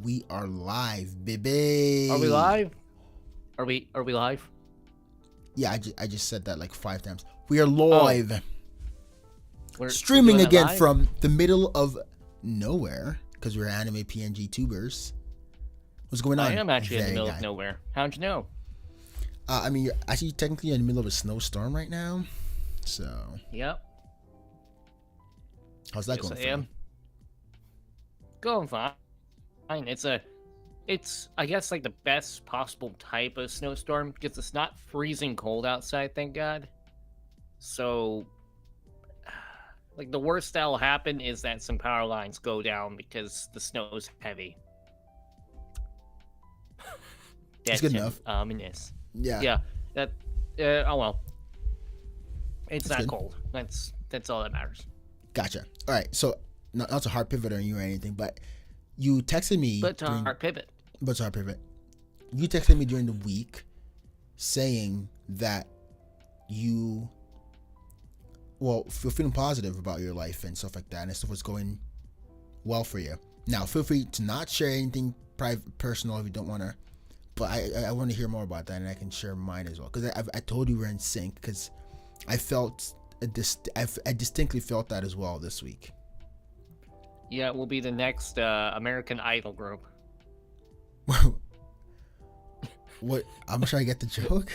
We are live, baby. Are we live? Are we live? Yeah, I just said that like 5 times. We are Oh, live. we're Streaming doing it again live? from the middle of nowhere because we're anime PNG tubers. What's going I on? am actually in the Very middle guy. of nowhere. How'd you know? I mean, you're actually technically in the middle of a snowstorm right now. So, Yep. how's that Yes, going I for am. you? Going fine. It's I guess like the best possible type of snowstorm because it's not freezing cold outside. Thank God. So, like the worst that'll happen is that some power lines go down because the snow's heavy. It's That's good enough. ominous. Yeah, Yeah. That. Oh well. It's that's not good. cold. That's all that matters. Gotcha. All right, so not to hard pivot on you or anything, but you texted me But to during. our pivot. But to hard pivot. You texted me during the week saying that you feel feeling positive about your life and stuff like that, and stuff was going well for you. Now, feel free to not share anything private, personal if you don't want to. But I want to hear more about that, and I can share mine as well because I told you we're in sync because I felt I distinctly felt that as well this week. Yeah, it will be the next American Idol group. What? I'm trying to get the joke.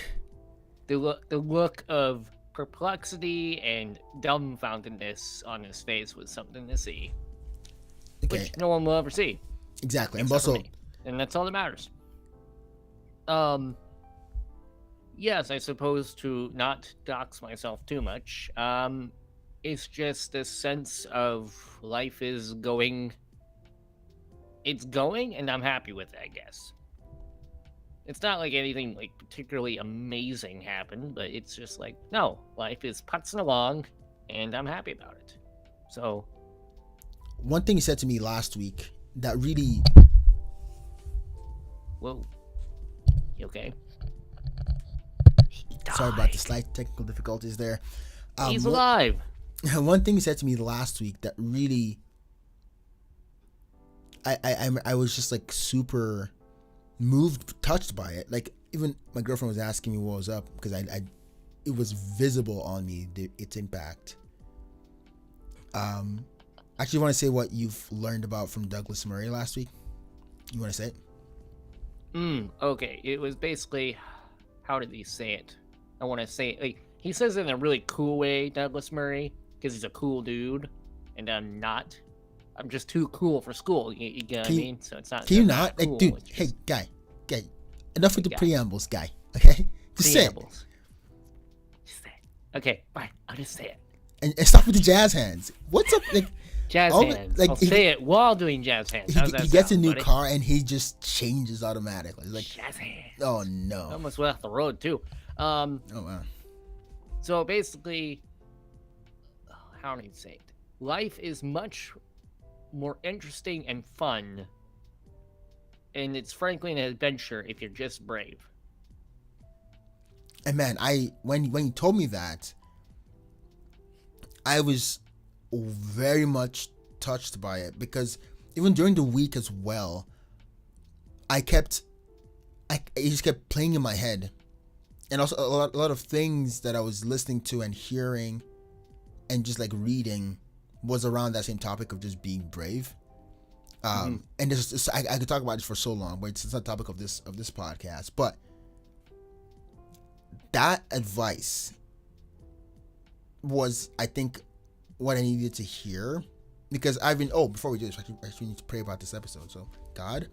The look of perplexity and dumbfoundedness on his face was something to see, Okay, which no one will ever see exactly. And except for also, me, and that's all that matters. Yes, I suppose to not dox myself too much. It's just a sense of life is going. It's going, and I'm happy with it, I guess. It's not like anything like particularly amazing happened, but it's just like, no, life is putzing along, and I'm happy about it. So, one thing you said to me last week that really whoa, you okay? He sorry about the died. slight technical difficulties there. He's One, alive. one thing you said to me last week that really I was just like super moved, touched by it. Like even my girlfriend was asking me what was up because I it was visible on me its impact. Actually, want to say what you've learned about from Douglas Murray last week? You want to say it? Okay. It was basically, how did he say it? I want to say it, like he says it in a really cool way, Douglas Murray, because he's a cool dude, and I'm not. I'm just too cool for school. You get what I Can you- mean? So it's not. Can you I'm not? cool, Like, dude, it's hey, just guy, enough with the Guy. preambles, guy. Okay, just say it preambles. Just say it. Okay, fine. I'll just say it. and stop with the jazz hands. What's up? Like, Jazz all the- hands. like, I'll he- say it while doing jazz hands. How's that he gets a sound, new buddy? car and he just changes automatically. Like, Jazz hands. oh no. Almost went off the road too. Oh wow. So basically, how do you say it? Life is much more interesting and fun, and it's frankly an adventure if you're just brave. And man, when you told me that, I was very much touched by it because even during the week as well, it just kept playing in my head, and also a lot of things that I was listening to and hearing, and just like reading, was around that same topic of just being brave. And I could talk about this for so long, but it's not the topic of this podcast. But that advice was, I think, what I needed to hear, because I've been before we do this, actually need to pray about this episode. So God,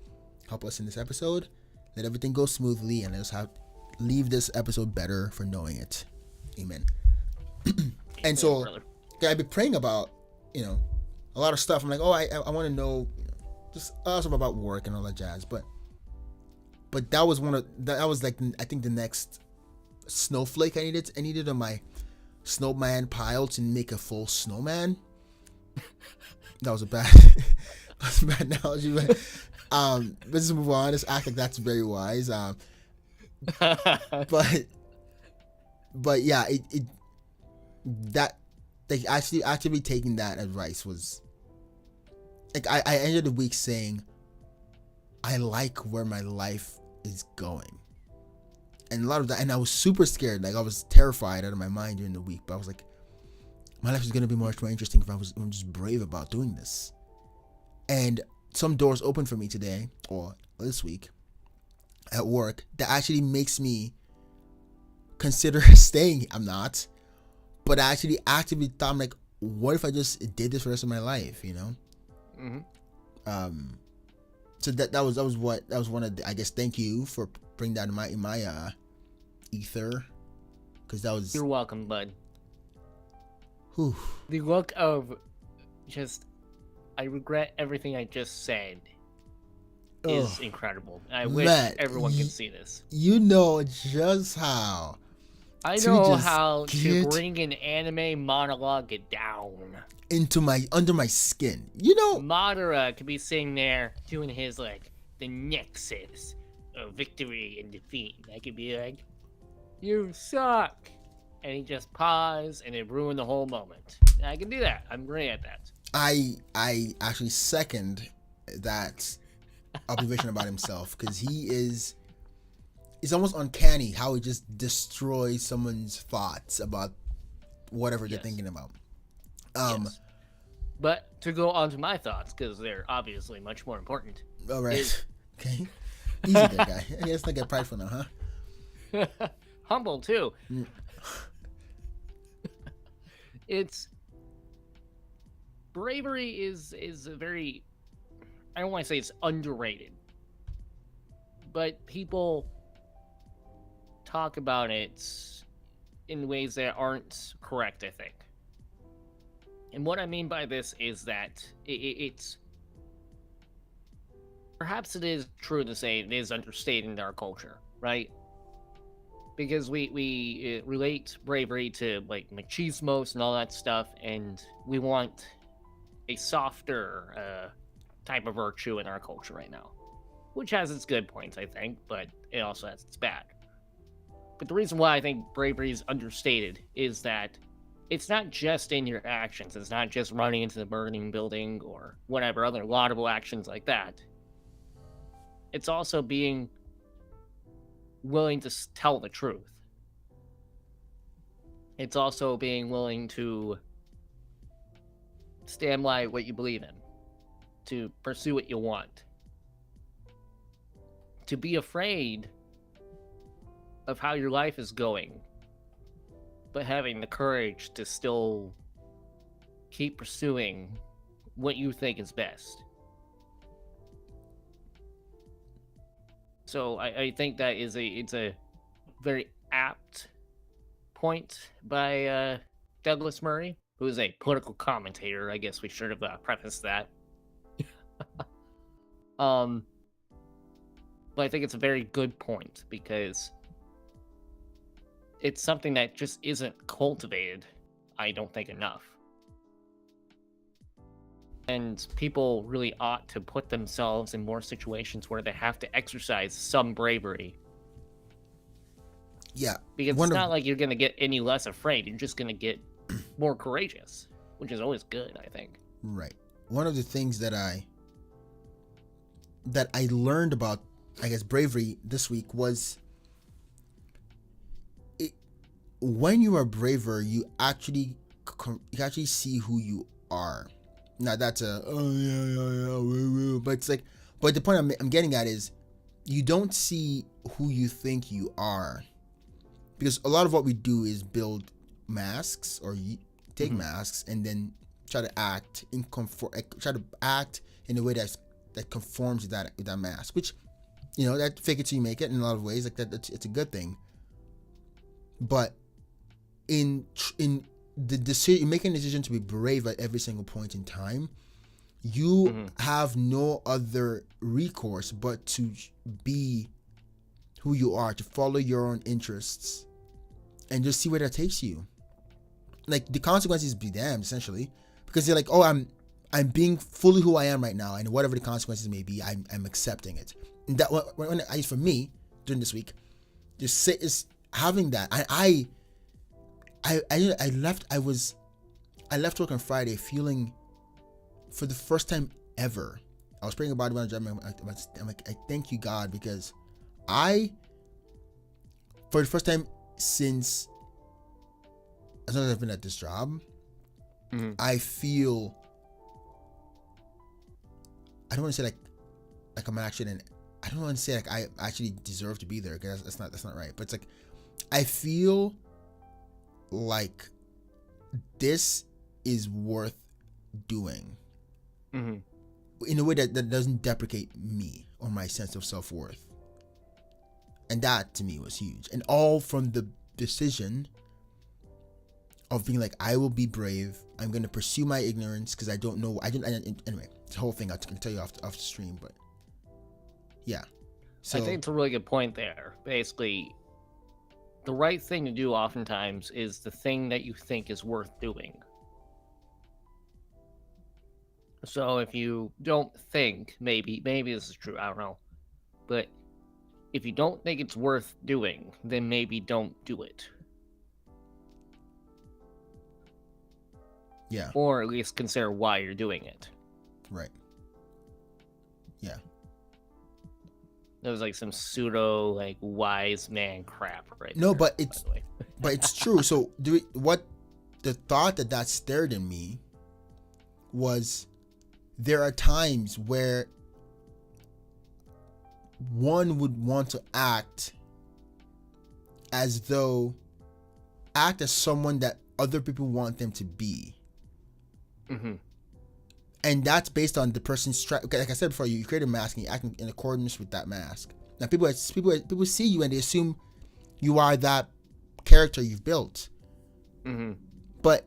help us in this episode, let everything go smoothly, and let us leave this episode better for knowing it. Amen. And so brother. I've been praying about, a lot of stuff. I'm like, I want to know, just stuff about work and all that jazz. But that was like, I think the next snowflake I needed on my snowman pile to make a full snowman. That was a bad analogy, but let's move on. Let's act like that's very wise. But yeah, it that like actually actively taking that advice was like I ended the week saying I like where my life is going. And a lot of that, and I was super scared. Like I was terrified out of my mind during the week. But I was like, my life is gonna be much more interesting if I'm just brave about doing this. And some doors opened for me today or this week at work that actually makes me consider staying. I'm not, but I actually actively thought, I'm like, what if I just did this for the rest of my life? You know. So that was one of the, I guess, thank you for bringing that in my ether, because that was. You're welcome, bud. Whew. The look of just, I regret everything I just said is incredible. I wish everyone could see this. You know just how. I know how to bring an anime monologue down under my skin. You know, Madara could be sitting there doing his like the nexus of victory and defeat. I could be like, "You suck," and he just pause and it ruined the whole moment. I can do that. I'm great at that. I actually second that observation about himself, because it's almost uncanny how he just destroys someone's thoughts about whatever they're thinking about. Yes. But to go on to my thoughts, because they're obviously much more important. All right. Okay. Easy there, guy. Let's not get prideful now, huh? Humble too. It's bravery is a very, I don't want to say it's underrated, but people talk about it in ways that aren't correct, I think. And what I mean by this is that it's perhaps it is true to say it is understated in our culture, right? Because we relate bravery to like machismos and all that stuff, and we want a softer type of virtue in our culture right now, which has its good points, I think, but it also has its bad. But the reason why I think bravery is understated is that it's not just in your actions. It's not just running into the burning building or whatever other laudable actions like that. It's also being willing to tell the truth. It's also being willing to stand by what you believe in, to pursue what you want, to be afraid of how your life is going, but having the courage to still keep pursuing what you think is best. So I think that it's a very apt point by Douglas Murray, who is a political commentator. I guess we should have prefaced that. But I think it's a very good point, because it's something that just isn't cultivated, I don't think, enough. And people really ought to put themselves in more situations where they have to exercise some bravery. Yeah. Because it's not like you're going to get any less afraid. You're just going to get more courageous, which is always good, I think. Right. One of the things that I learned about, I guess, bravery this week was when you are braver, you actually see who you are. Now that's but it's like, but the point I'm getting at is you don't see who you think you are, because a lot of what we do is build masks or take masks and then try to act in a way that conforms to that mask, which, you know, that fake it till you make it in a lot of ways, like that it's a good thing. But in the decision, making a decision to be brave at every single point in time, you have no other recourse but to be who you are, to follow your own interests, and just see where that takes you. Like, the consequences be damned, essentially, because you're like, oh, I'm being fully who I am right now, and whatever the consequences may be, I'm accepting it. And that when for me during this week, is having that. I left work on Friday feeling, for the first time ever, I was praying about it when I was driving. I'm like, I thank you, God, because I, for the first time since as long as I've been at this job, I feel, I don't want to say like I'm actually an, I don't want to say like I actually deserve to be there, because that's not right. But it's like I feel like this is worth doing in a way that doesn't deprecate me or my sense of self-worth. And that to me was huge, and all from the decision of being like, I will be brave. I'm gonna pursue my ignorance because I don't know. Anyway, the whole thing I can tell you off the stream, but yeah. So I think it's a really good point there. Basically, the right thing to do oftentimes is the thing that you think is worth doing. So if you don't think, maybe this is true, I don't know, but if you don't think it's worth doing, then maybe don't do it. Yeah. Or at least consider why you're doing it. Right. Yeah. That was like some pseudo like wise man crap, right? No, there, but it's true. So what the thought that stirred in me was, there are times where one would want to act as someone that other people want them to be. And that's based on the person's like I said before, you create a mask and you act in accordance with that mask. Now people see you and they assume you are that character you've built. But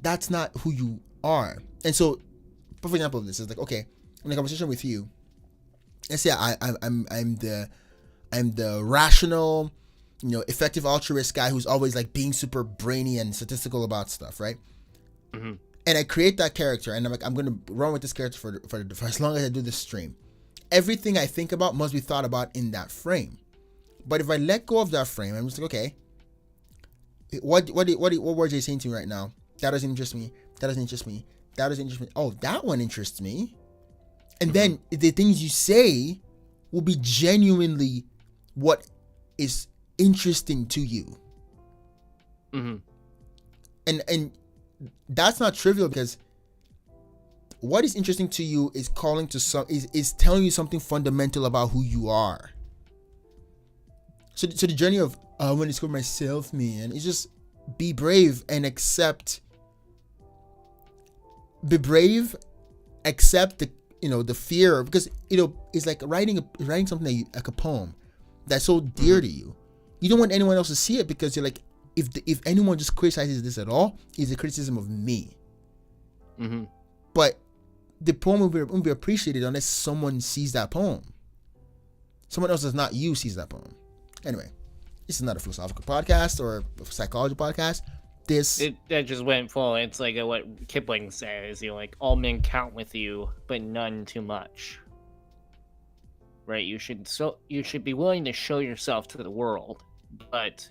that's not who you are. And so, for example, this is like, okay, in a conversation with you, let's say I'm the rational, effective altruist guy who's always like being super brainy and statistical about stuff, right? And I create that character, and I'm like, I'm gonna run with this character for as long as I do this stream. Everything I think about must be thought about in that frame. But if I let go of that frame, I'm just like, okay, what words are you saying to me right now? That doesn't interest me. That doesn't interest me. That doesn't interest me. Oh, that one interests me. And then the things you say will be genuinely what is interesting to you. And that's not trivial, because what is interesting to you is calling to is telling you something fundamental about who you are. So the journey of I want to discover myself, man, is just be brave and accept. Be brave, accept the fear, because it's like writing something like a poem that's so dear to you. You don't want anyone else to see it, because you're like, if anyone just criticizes this at all, it's a criticism of me. But the poem won't be appreciated unless someone sees that poem. Someone else that's not you sees that poem. Anyway, this is not a philosophical podcast or a psychology podcast. That just went full. It's like what Kipling says, like all men count with you, but none too much. Right? You should be willing to show yourself to the world, but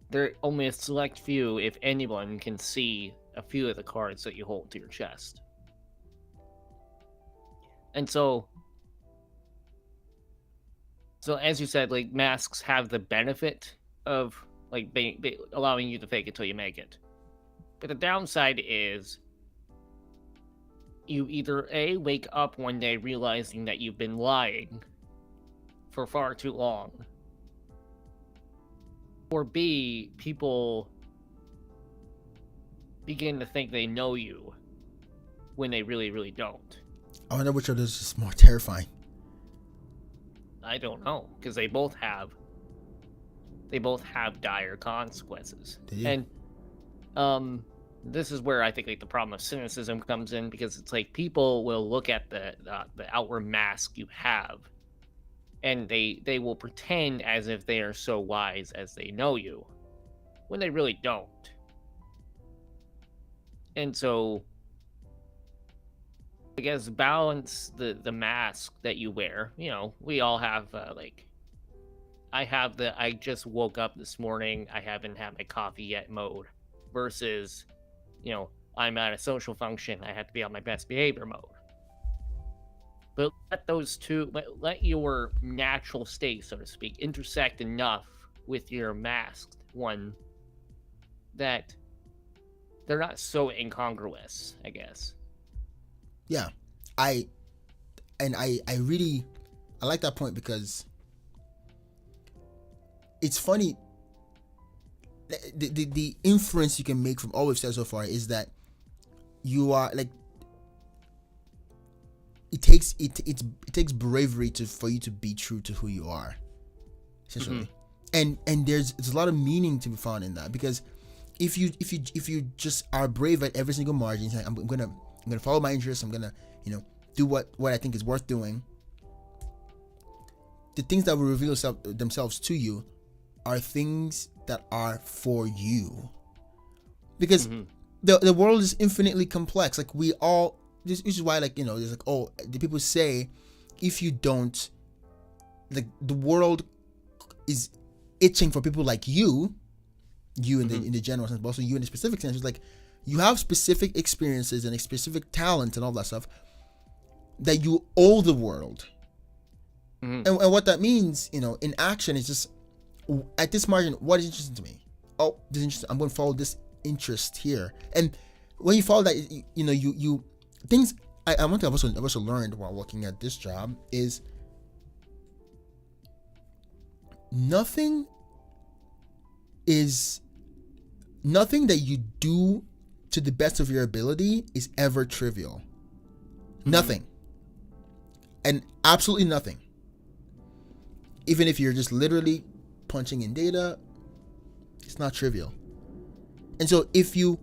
there are only a select few, if anyone, can see a few of the cards that you hold to your chest. And so as you said, like, masks have the benefit of like allowing you to fake it till you make it. But the downside is you either A, wake up one day realizing that you've been lying for far too long, or B, people begin to think they know you when they really, really don't. I wonder which of those is more terrifying. I don't know, because they both have dire consequences. And this is where I think like the problem of cynicism comes in, because it's like people will look at the outward mask you have, and they will pretend as if they are so wise as they know you, when they really don't. And so I guess balance the mask that you wear. We all have I have the I just woke up this morning, I haven't had my coffee yet mode, versus I'm at a social function. I have to be on my best behavior mode. But let those two, let your natural state, so to speak, intersect enough with your masked one that they're not so incongruous, I guess. Yeah, I really I like that point because it's funny. The inference you can make from all we've said so far is that you are like it takes bravery for you to be true to who you are, essentially. And there's a lot of meaning to be found in that, because if you just are brave at every single margin, saying, I'm gonna follow my interests, I'm gonna do what I think is worth doing, the things that will reveal themselves to you are things that are for you, because the world is infinitely complex. Like we all, this is why, like, there's like, oh, the people say if you don't, like, the world is itching for people like you in the general sense, but also you in the specific sense. It's like you have specific experiences and specific talents and all that stuff that you owe the world. And what that means, in action, is just at this margin, what is interesting to me? Oh, this is interesting. I'm going to follow this interest here. And when you follow that, you things. One thing I've also learned while working at this job is nothing that you do to the best of your ability is ever trivial. Nothing. And absolutely nothing. Even if you're just literally punching in data, it's not trivial. And so if you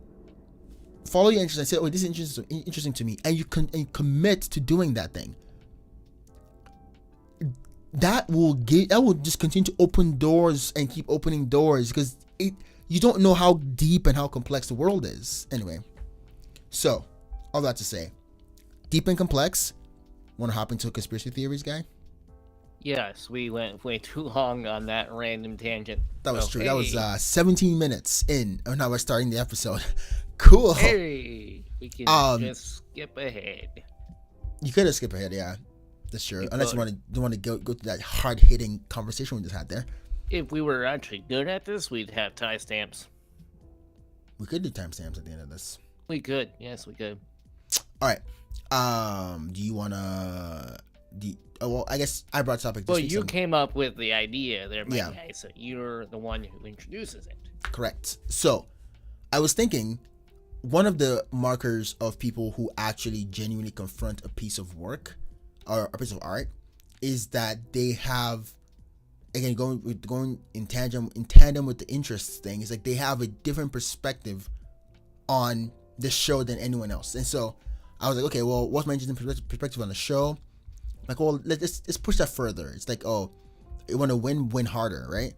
follow your interest and say, oh, this is interesting to me, and you commit to doing that thing, that will just continue to open doors and keep opening doors, because you don't know how deep and how complex the world is. Anyway, so all that to say, deep and complex. Want to hop into conspiracy theories, guy? Yes, we went way too long on that random tangent. That was true. That was 17 minutes in. Oh, now we're starting the episode. Cool. Hey, we can just skip ahead. You could have skipped ahead, yeah. That's true. Unless you want to go through that hard hitting conversation we just had there. If we were actually good at this, we'd have timestamps. We could do timestamps at the end of this. We could. Yes, we could. All right. Do you wanna? Well, I guess I brought topic. Well, you came up with the idea there, my guy. So you're the one who introduces it. Correct. So, I was thinking, one of the markers of people who actually genuinely confront a piece of work or a piece of art is that they have, again, going in tandem with the interests thing, is like they have a different perspective on the show than anyone else. And so I was like, okay, well, what's my interesting perspective on the show? Like, well, let's push that further. It's like, oh, you want to win harder, right?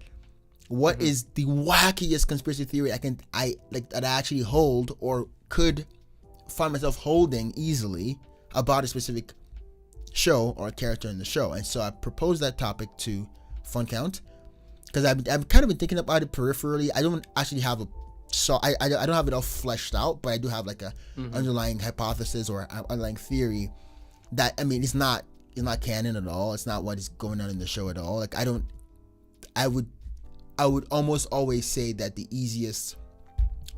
What is the wackiest conspiracy theory that I actually hold or could find myself holding easily about a specific show or a character in the show? And so I proposed that topic to Fun Count, because I've kind of been thinking about it peripherally. I don't actually have I don't have it all fleshed out, but I do have like a underlying hypothesis or underlying theory that, I mean, it's not canon at all. It's not what is going on in the show at all. Like, I would almost always say that the easiest,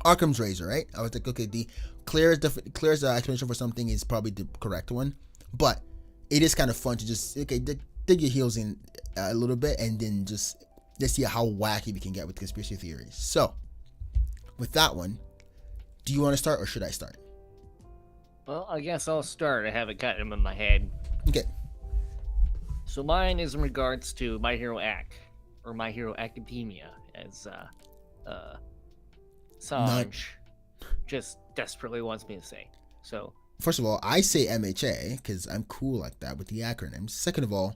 Occam's razor, right? I was like, okay, the clearest explanation for something is probably the correct one, but it is kind of fun to just dig your heels in a little bit and then just let's see how wacky we can get with conspiracy theories. So, with that one, do you want to start or should I start? Well, I guess I'll start. I haven't got them in my head. Okay. So mine is in regards to My Hero Ac, or My Hero Academia, as Sanj just desperately wants me to say. So, first of all, I say MHA because I'm cool like that with the acronyms. Second of all,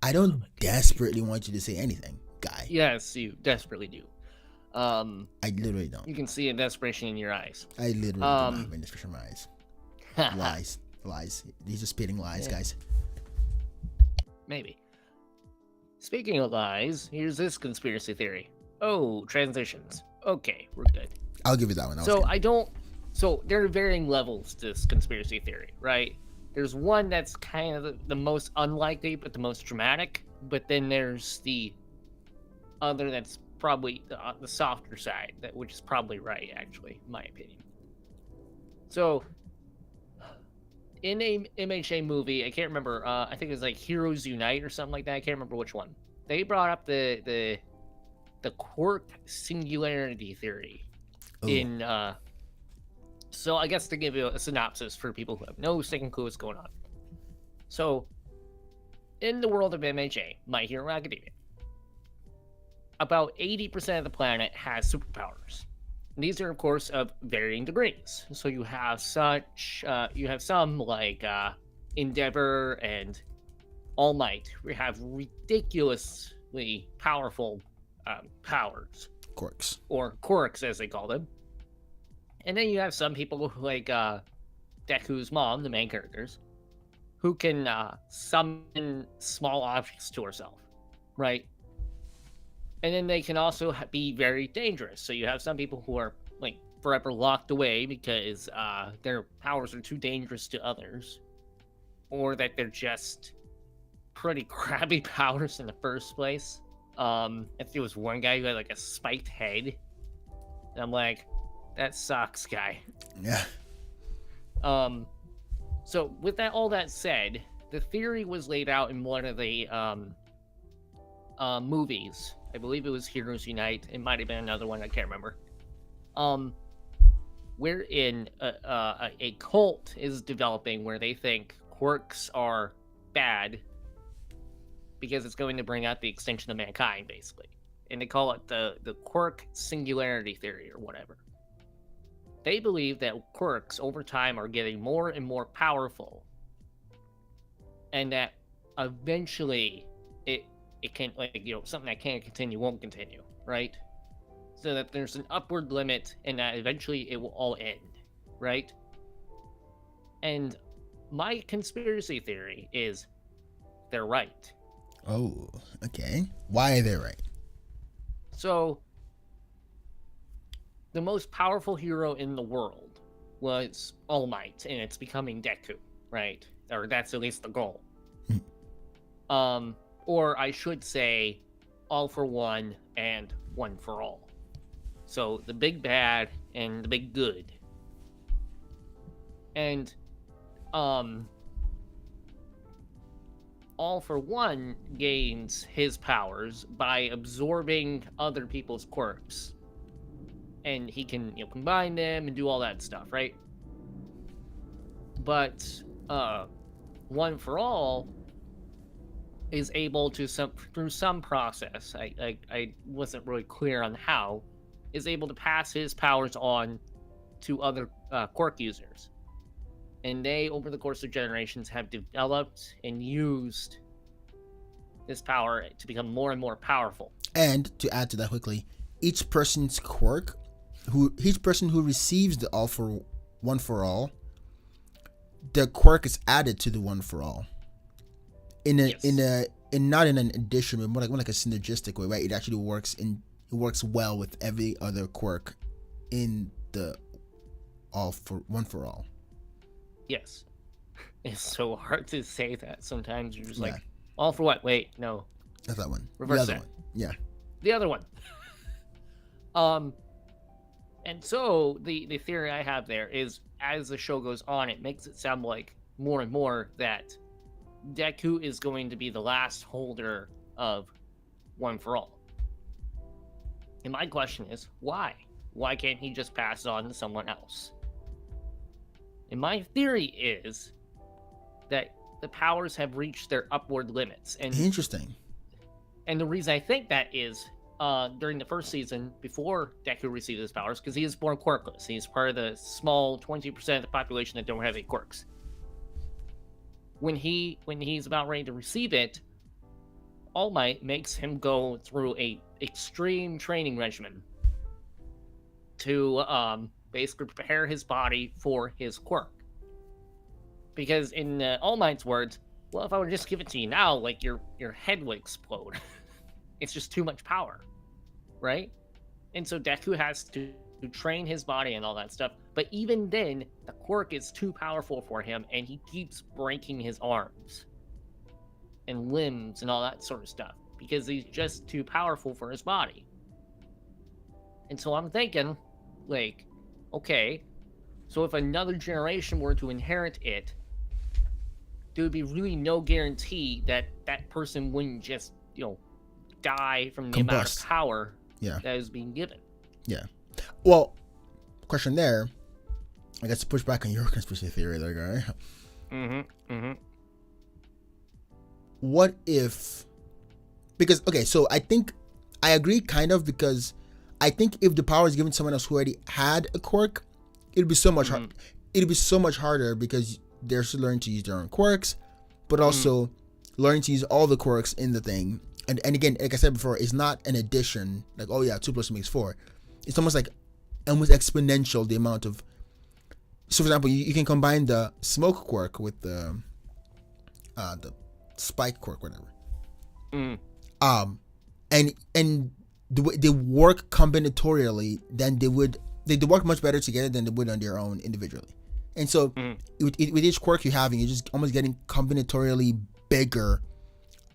I don't desperately want you to say anything, guy. Yes, you desperately do. I literally don't. You can see a desperation in your eyes. I literally do not have any desperation in my eyes. Lies. These are spitting lies, guys. Maybe. Speaking of lies, here's this conspiracy theory. Oh, transitions. Okay, we're good. I'll give you that one. So I don't So there are varying levels to this conspiracy theory, right? There's one that's kind of the most unlikely, but the most dramatic. But then there's the other that's probably the softer side, which is probably right, actually, in my opinion. So in a MHA movie, I can't remember. I think it was like Heroes Unite or something like that. I can't remember which one. They brought up the quark singularity theory Oh, in so I guess to give you a synopsis for people who have no second clue what's going on. So in the world of MHA, My Hero Academia, about 80% of the planet has superpowers. And these are of course of varying degrees. So you have some like Endeavor and All Might, who have ridiculously powerful powers, quirks. or quirks as they call them. And then you have some people like Deku's mom, the main characters, who can summon small objects to herself, right? And then they can also be very dangerous. So you have some people who are like forever locked away because their powers are too dangerous to others, or that they're just pretty crappy powers in the first place. I think there was one guy who had like a spiked head, and I'm like, that sucks, guy. Yeah. So with that, all that said, the theory was laid out in one of the movies. I believe it was Heroes Unite. It might have been another one. I can't remember. Wherein a cult is developing where they think quirks are bad because it's going to bring out the extinction of mankind, basically. And they call it the quirk singularity theory or whatever. They believe that quirks over time are getting more and more powerful, and that eventually it can, like, something that can't continue won't continue, right? So that there's an upward limit, and that eventually it will all end, right? And my conspiracy theory is they're right. Oh, okay. Why are they right? So the most powerful hero in the world was All Might, and it's becoming Deku, right? Or that's at least the goal. Or I should say, All for One and One for All. So the big bad and the big good. And All for One gains his powers by absorbing other people's quirks, and he can combine them and do all that stuff, right? But One for All is able to, through some process, I wasn't really clear on how, is able to pass his powers on to other quirk users. And they, over the course of generations, have developed and used this power to become more and more powerful. And to add to that quickly, each person's quirk, each person who receives the All for One for All, the quirk is added to the One for All. Not in an addition, but more like a synergistic way, right? It actually works well with every other quirk in the All for One for All. Yes. It's so hard to say that sometimes. You're just like, all for what? Wait, no. That's that one. Reverse the other that. one. Yeah. The other one. And so the theory I have there is, as the show goes on, it makes it sound like more and more that Deku is going to be the last holder of One for All. And my question is, why? Why can't he just pass it on to someone else? And my theory is that the powers have reached their upward limits. And Interesting. And the reason I think that is, during the first season, before Deku received his powers, because he is born quirkless. He's part of the small 20% of the population that don't have any quirks. When he's about ready to receive it, All Might makes him go through a extreme training regimen to basically prepare his body for his quirk. Because in All Might's words, well, if I would just give it to you now, like your head would explode. It's just too much power, right? And so Deku has to to train his body and all that stuff. But even then, the quirk is too powerful for him, and he keeps breaking his arms and limbs and all that sort of stuff because he's just too powerful for his body. And so I'm thinking, like, okay, so if another generation were to inherit it, there would be really no guarantee that that person wouldn't just, die from the amount of power that is being given. Yeah. Well, question there, I guess to push back on your conspiracy theory there, guy. What if, because, okay, so I think I agree kind of, because I think if the power is given to someone else who already had a quirk, it'd be so much hard. It'd be so much harder because they're still learning to use their own quirks, but also learning to use all the quirks in the thing. And again, like I said before, it's not an addition, like, oh yeah, 2 + 2 makes 4. It's almost exponential, the amount of. So for example, you can combine the smoke quirk with the spike quirk, whatever. And they work combinatorially, then they work much better together than they would on their own individually. And so with each quirk you're having, you're just almost getting combinatorially bigger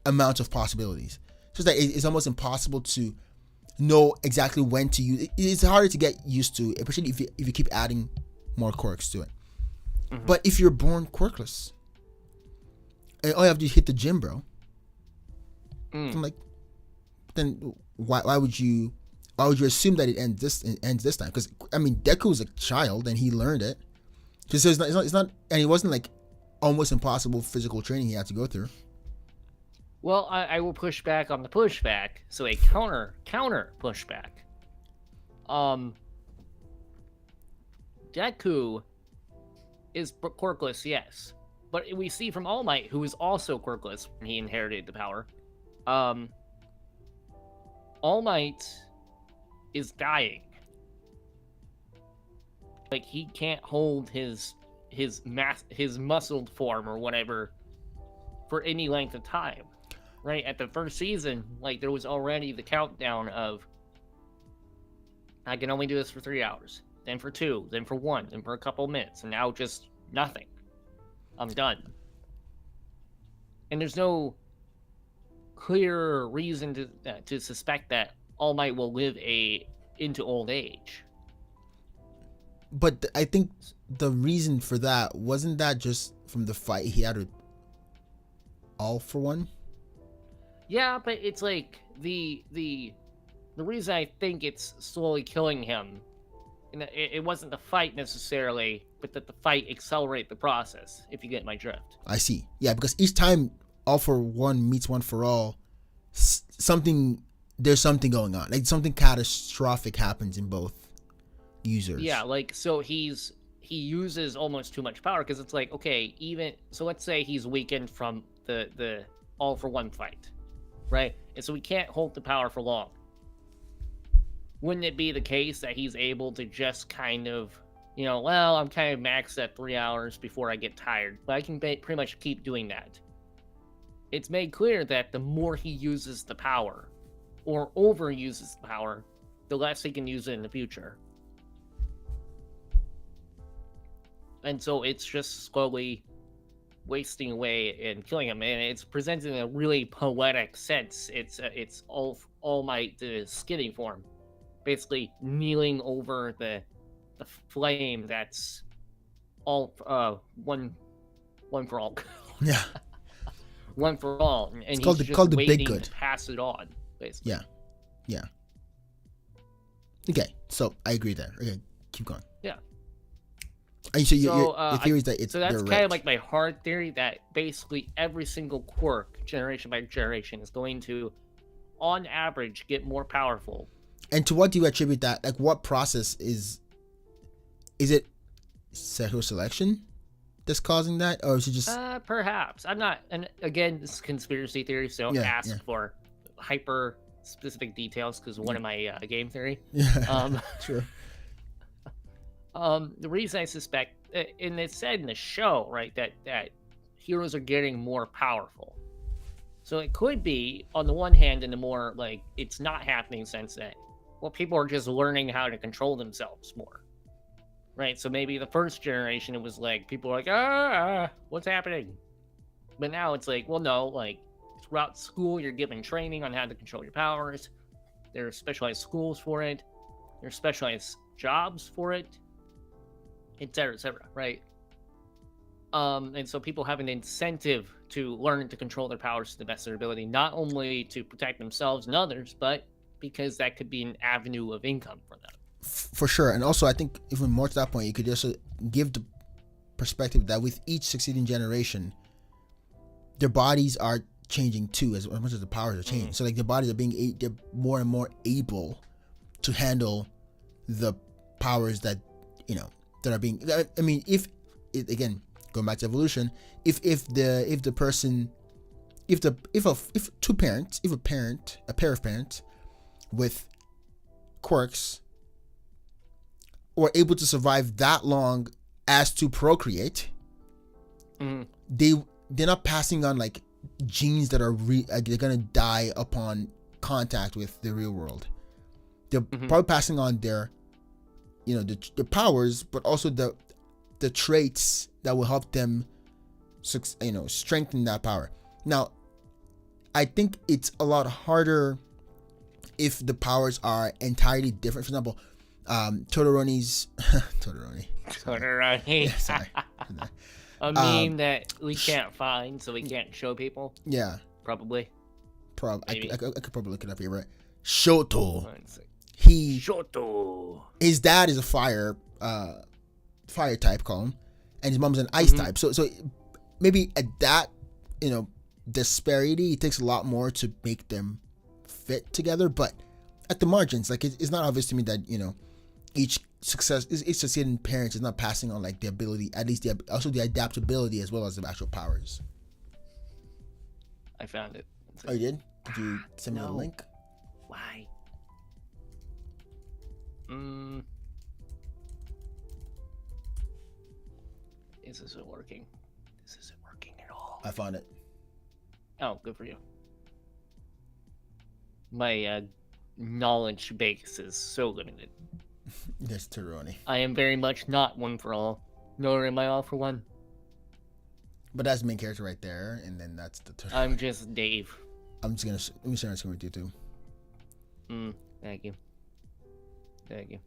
amounts of possibilities. So that it's almost impossible to know exactly when to use it. It's harder to get used to, especially if you keep adding more quirks to it. But if you're born quirkless, and all you have to do is hit the gym, bro. I'm like, then why would you assume that it ends this time? Because I mean, Deku was a child and he learned it. So it's not, and it wasn't like almost impossible physical training he had to go through. Well, I will push back on the pushback. So a counter pushback. Deku is quirkless, yes, but we see from All Might, who is also quirkless when he inherited the power. All Might is dying. Like, he can't hold his muscled form or whatever for any length of time. Right? At the first season, like, there was already the countdown of, I can only do this for 3 hours, then for 2, then for 1, then for a couple minutes, and now just nothing. I'm done. And there's no clear reason to suspect that All Might will live into old age. But I think the reason for that wasn't that just from the fight he had with All for One. Yeah, but it's like the reason I think it's slowly killing him, and it wasn't the fight necessarily, but that the fight accelerated the process. If you get my drift. I see. Yeah, because each time All for One meets One for All, there's something going on. Like something catastrophic happens in both users. Yeah, like, so he uses almost too much power, because it's like, okay, so let's say he's weakened from the All for One fight, right? And so he can't hold the power for long. Wouldn't it be the case that he's able to just kind of, well, I'm kind of maxed at 3 hours before I get tired, but I can pretty much keep doing that. It's made clear that the more he uses the power, or overuses the power, the less he can use it in the future. And so it's just slowly wasting away and killing him, and it's presented in a really poetic sense. It's All Might, the skinny form, basically kneeling over the flame that's all one for all. Yeah. One for all, and it's he's just called the waiting big good to pass it on, basically. Yeah. Okay, so I agree there. Okay, keep going. Yeah. And so your theory is that it's so that's direct. kind of like my hard theory, that basically every single quirk, generation by generation, is going to, on average, get more powerful. And to what do you attribute that? Like, what process is it sexual selection that's causing that, or is it just perhaps? I'm not, and again, this is conspiracy theory, so don't ask for hyper specific details, because one of my game theory. True. The reason I suspect, and it's said in the show, right, that heroes are getting more powerful. So it could be, on the one hand, in the more, like, it's not happening sense, that well, people are just learning how to control themselves more, right? So maybe the first generation, it was like people were like, what's happening? But now it's like, well, no, like throughout school, you're given training on how to control your powers. There are specialized schools for it. There's specialized jobs for it, etc., right? And so people have an incentive to learn to control their powers to the best of their ability, not only to protect themselves and others, but because that could be an avenue of income for them. For sure. And also, I think even more to that point, you could also give the perspective that with each succeeding generation, their bodies are changing too, as much as the powers are changing. So like their bodies are they're more and more able to handle the powers that that are being. I mean, if again, going back to evolution, if a pair of parents with quirks were able to survive that long as to procreate, they're not passing on like genes that are they're gonna die upon contact with the real world. They're probably passing on their the powers, but also the traits that will help them strengthen that power. Now, I think it's a lot harder if the powers are entirely different. For example, Todoroki's Todoroki. Yeah, sorry. A meme that we can't find, so we can't show people. Yeah. Probably. I could probably look it up here, but Shoto. Shoto. His dad is a fire type, call him, and his mom's an ice type. So maybe at that disparity, it takes a lot more to make them fit together. But at the margins, like it's not obvious to me that each succeeding parent is not passing on like the ability, at least also the adaptability as well as the actual powers. I found it. Oh, you did? Did you send me the link? Why? This isn't working. This isn't working at all. I found it. Oh, good for you. My knowledge base is so limited. There's Todoroki. I am very much not one for all, nor am I all for one. But that's the main character right there, and then that's the Todoroki. I'm just Dave. I'm just gonna let me share my screen with you too. Thank you. Thank you.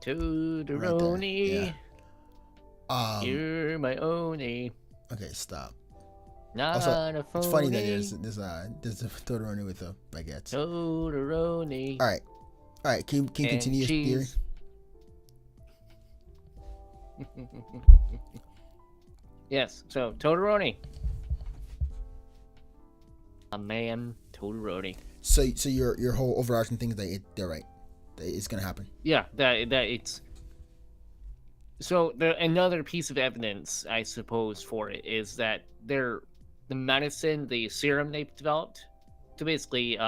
Todoroki. Right yeah. You're my oni. Okay, stop. Not also, a phony. it's funny that there's a Todoroki with a baguette. Todoroki. All right. Can you continue your theory? Yes. So Todoroki. A man, Todoroki. So your whole overarching thing is that they're right. That it's gonna happen. Yeah. That it's. So another piece of evidence, I suppose, for it is that the medicine, the serum they've developed, to basically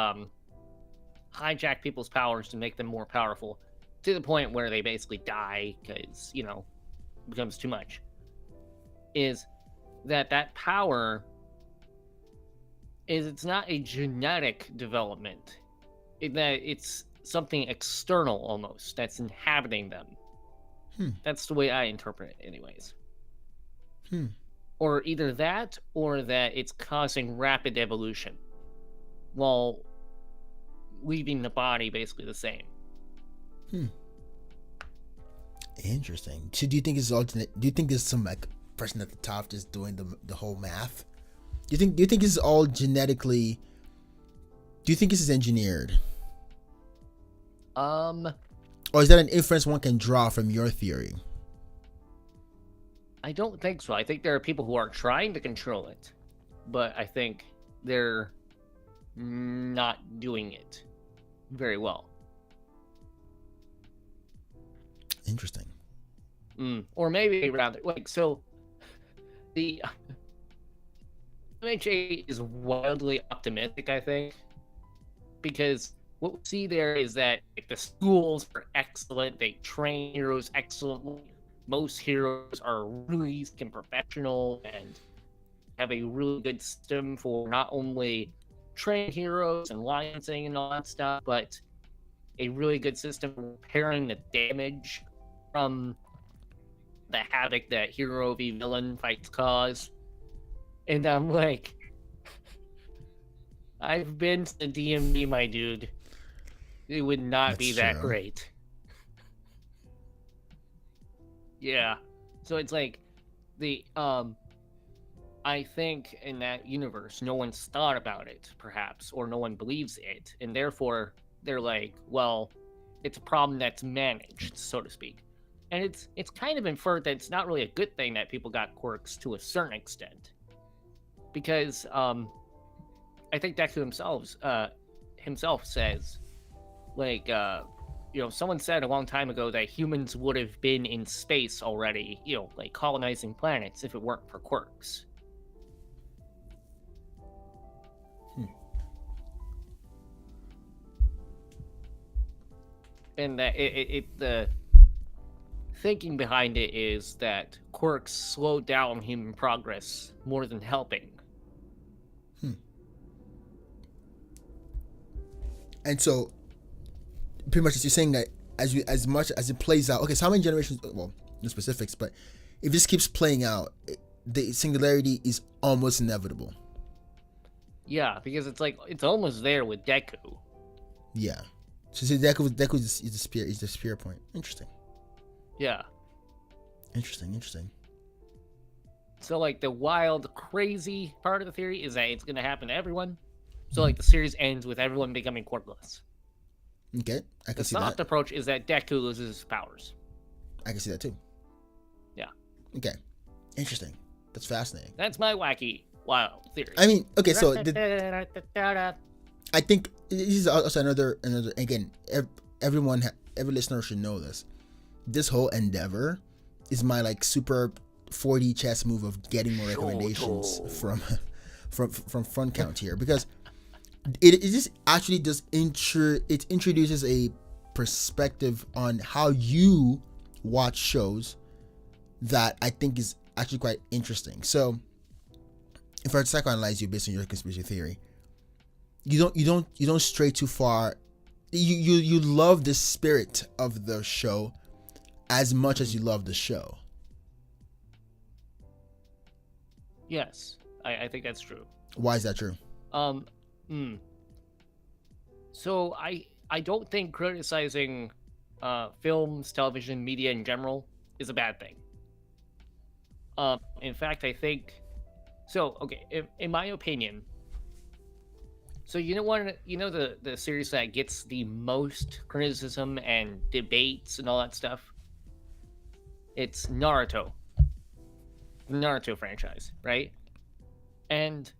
hijack people's powers to make them more powerful, to the point where they basically die because it becomes too much. Is that power it's not a genetic development, that it's something external almost that's inhabiting them. That's the way I interpret it, anyways. Or either that, or that it's causing rapid evolution, while leaving the body basically the same. Interesting. So do you think it's all? Do you think there's some like person at the top just doing the whole math? Do you think this is all genetically? Do you think this is engineered? Or is that an inference one can draw from your theory? I don't think so. I think there are people who are trying to control it, but I think they're not doing it very well. Interesting. Or maybe rather, so the MHA is wildly optimistic, I think, because what we see there is that the schools are excellent. They train heroes excellently. Most heroes are really professional and have a really good system for not only train heroes and licensing and all that stuff, but a really good system for repairing the damage from the havoc that hero v villain fights cause. And I'm like, I've been to the DMV, my dude. It would not That's be that true. great. Yeah. So it's like the I think in that universe no one's thought about it, perhaps, or no one believes it, and therefore they're like, well, it's a problem that's managed, so to speak. And it's kind of inferred that it's not really a good thing that people got quirks to a certain extent. Because I think Deku himself says, like, someone said a long time ago that humans would have been in space already, like colonizing planets if it weren't for quirks. And that the thinking behind it is that quirks slow down human progress more than helping. And so, pretty much, you're saying that as much as it plays out. Okay, so how many generations? Well, no specifics, but if this keeps playing out, the singularity is almost inevitable. Yeah, because it's almost there with Deku. Yeah. So see, Deku is the spear point. Interesting. Yeah. Interesting. So like the wild, crazy part of the theory is that it's gonna happen to everyone. So like the series ends with everyone becoming quirkless. Okay, I can see that. The that. soft approach is that Deku loses his powers. I can see that too. Yeah. Okay. Interesting. That's fascinating. That's my wacky, wild theory. I mean, okay, so I think this is also another. Again, every listener should know this. This whole endeavor is my like super 4D chess move of getting more recommendations from Front Count here, because it just actually just it introduces a perspective on how you watch shows that I think is actually quite interesting. So if I psychoanalyze you based on your conspiracy theory, you don't stray too far. You love the spirit of the show as much as you love the show. Yes, I think that's true. Why is that true? So I don't think criticizing films, television, media in general is a bad thing. In fact, I think so. Okay, in my opinion, so the series that gets the most criticism and debates and all that stuff, it's Naruto. The Naruto franchise, right? And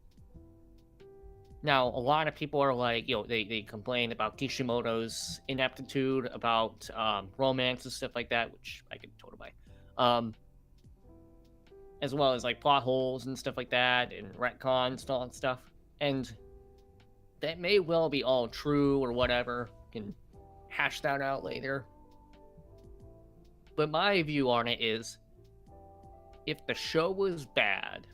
now a lot of people are like, they complain about Kishimoto's ineptitude, about romance and stuff like that, which I could totally buy. As well as like plot holes and stuff like that, and retcons and all that stuff. And that may well be all true or whatever. You can hash that out later. But my view on it is, if the show was bad,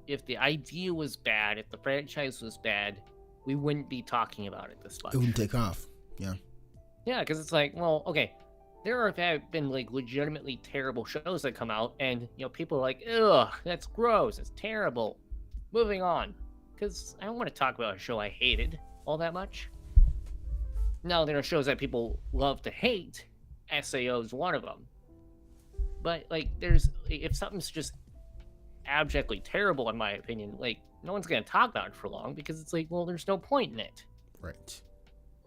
if the idea was bad, if the franchise was bad, we wouldn't be talking about it this much. It wouldn't take off. Yeah. Yeah, because it's like, well, okay, there have been like legitimately terrible shows that come out, and people are like, ugh, that's gross, it's terrible. Moving on, because I don't want to talk about a show I hated all that much. Now there are shows that people love to hate. SAO is one of them. But like, if something's just abjectly terrible, in my opinion, like, no one's gonna talk about it for long, because it's like, well, there's no point in it. Right.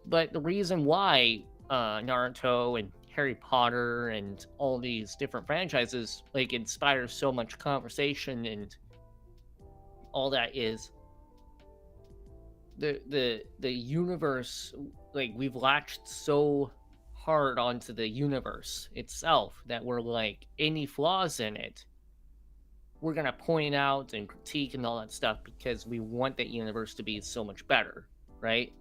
But the reason why Naruto and Harry Potter and all these different franchises like inspire so much conversation and all that is the universe. Like, we've latched so hard onto the universe itself that we're like, any flaws in it, we're gonna point out and critique and all that stuff, because we want that universe to be so much better, right?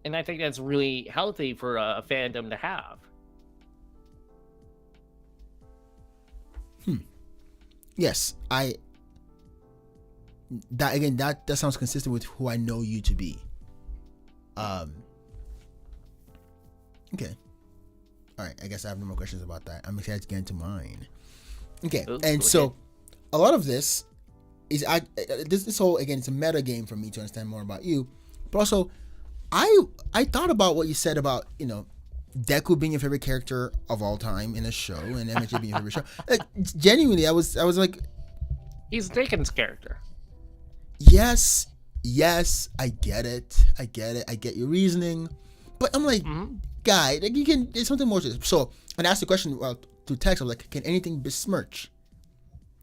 And I think that's really healthy for a fandom to have. Yes, that again, that sounds consistent with who I know you to be. Okay. All right. I guess I have no more questions about that. I'm excited to get into mine. Okay. Ooh, And go so, ahead. a lot of this is this whole, again, it's a meta game for me to understand more about you, but also I thought about what you said about, you know, Deku being your favorite character of all time in a show, and MJ being your favorite show. Like, genuinely, I was like, He's Dickens' character. yes, I get it, I get your reasoning, but I'm like, guy, like, you can, there's something more to this. So, and I asked the question through text. I was like, can anything besmirch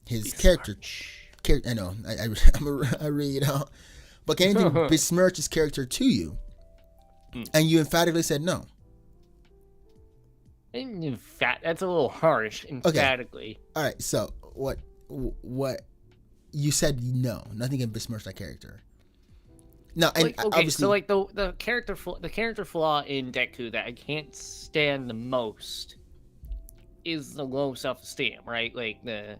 his character? I know, I read out, but can anything besmirch his character to you? And you emphatically said no. In fact, that's a little harsh. Emphatically. Okay. All right. So what you said? No, nothing can besmirch that character. No, and like, okay, obviously, so like the character flaw in Deku that I can't stand the most is the low self-esteem, right? Like the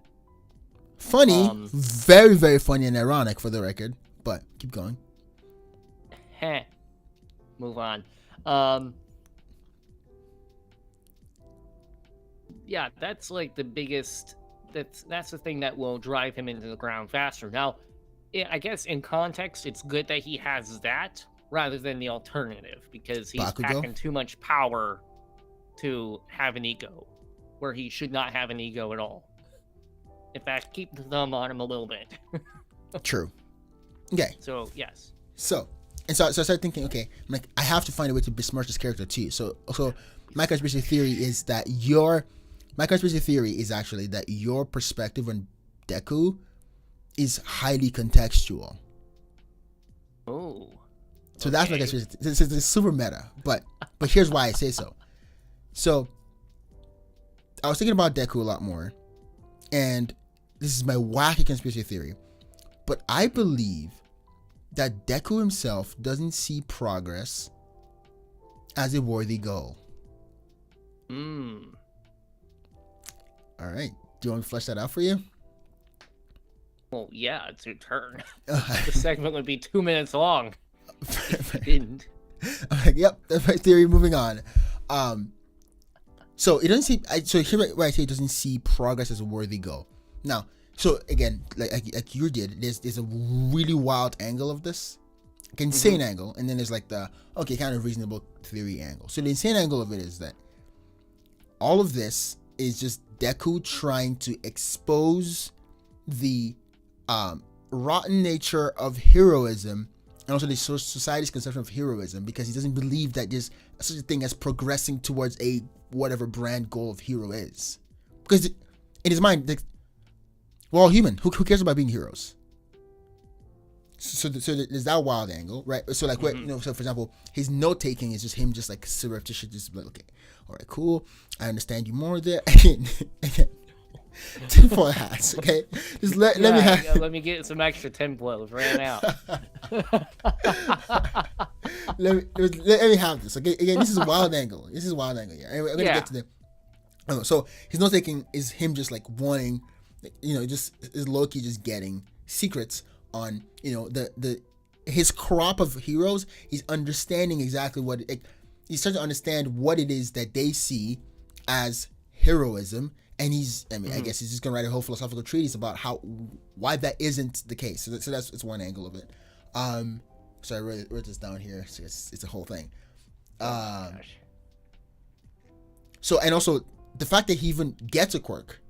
funny, very very funny and ironic for the record. But keep going. Move on. Yeah, that's like the biggest. That's the thing that will drive him into the ground faster. Now, I guess in context, it's good that he has that rather than the alternative, because he's Bakugo? packing too much power to have an ego, where he should not have an ego at all. In fact, keep the thumb on him a little bit. True. Okay. So yes. So I started thinking, okay, I'm like, I have to find a way to besmirch this character too. So my conspiracy theory is that actually that your perspective on Deku is highly contextual. Oh. So that's my conspiracy. It's super meta, but here's why I say so. So I was thinking about Deku a lot more, and this is my wacky conspiracy theory, but I believe that Deku himself doesn't see progress as a worthy goal. All right. Do you want me to flesh that out for you? Well, yeah, it's your turn. The segment would be 2 minutes long. If you didn't. I'm like, yep, that's my theory. Moving on. So it doesn't see. So here, where I say it doesn't see progress as a worthy goal. Now, so again, like you did, there's a really wild angle of this, like insane angle, and then there's like the kind of reasonable theory angle. So the insane angle of it is that all of this is just Deku trying to expose the rotten nature of heroism, and also the society's conception of heroism, because he doesn't believe that there's such a thing as progressing towards a whatever brand goal of hero is. Because in his mind, we're all human. Who cares about being heroes? So there's that wild angle, right? So like, so for example, his note taking is just him, just like surreptitious, just like, okay, all right, cool, I understand you more there. Again, tinfoil hats, okay? Just let me have. Let me get some extra tinfoils. Ran out. let me have this, okay? Again, this is a wild angle. Here. Anyway, I'm gonna get to the. So his note taking is him just like wanting, just is Loki just getting secrets on, his crop of heroes. He's understanding exactly what he's starting to understand what it is that they see as heroism, and I guess he's just gonna write a whole philosophical treatise about why that isn't the case. So that's one angle of it. So I wrote this down here. So it's a whole thing. So, and also the fact that he even gets a quirk.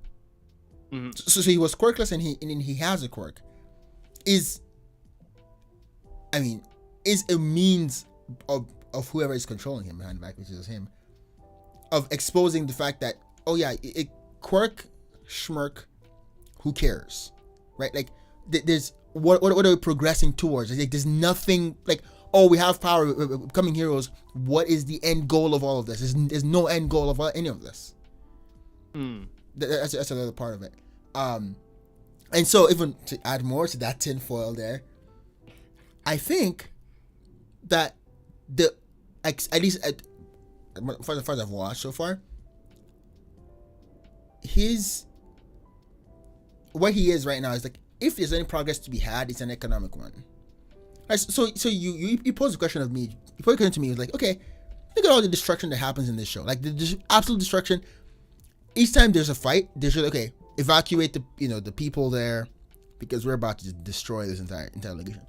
So he was quirkless, and he has a quirk. Is a means of whoever is controlling him behind the back, which is him, of exposing the fact that, quirk, schmirk, who cares, right? Like, there's what are we progressing towards? Like, there's nothing like, we have power, we're becoming heroes. What is the end goal of all of this? There's no end goal of any of this. That's another part of it. And so, even to add more to that tinfoil there, I think that at least as far as I've watched so far, where he is right now is like if there's any progress to be had, it's an economic one. Right, so you pose a question of me. You pose a question to me. It's like, okay, look at all the destruction that happens in this show. Like the absolute destruction. Each time there's a fight, there's okay, evacuate the people there, because we're about to destroy this entire location.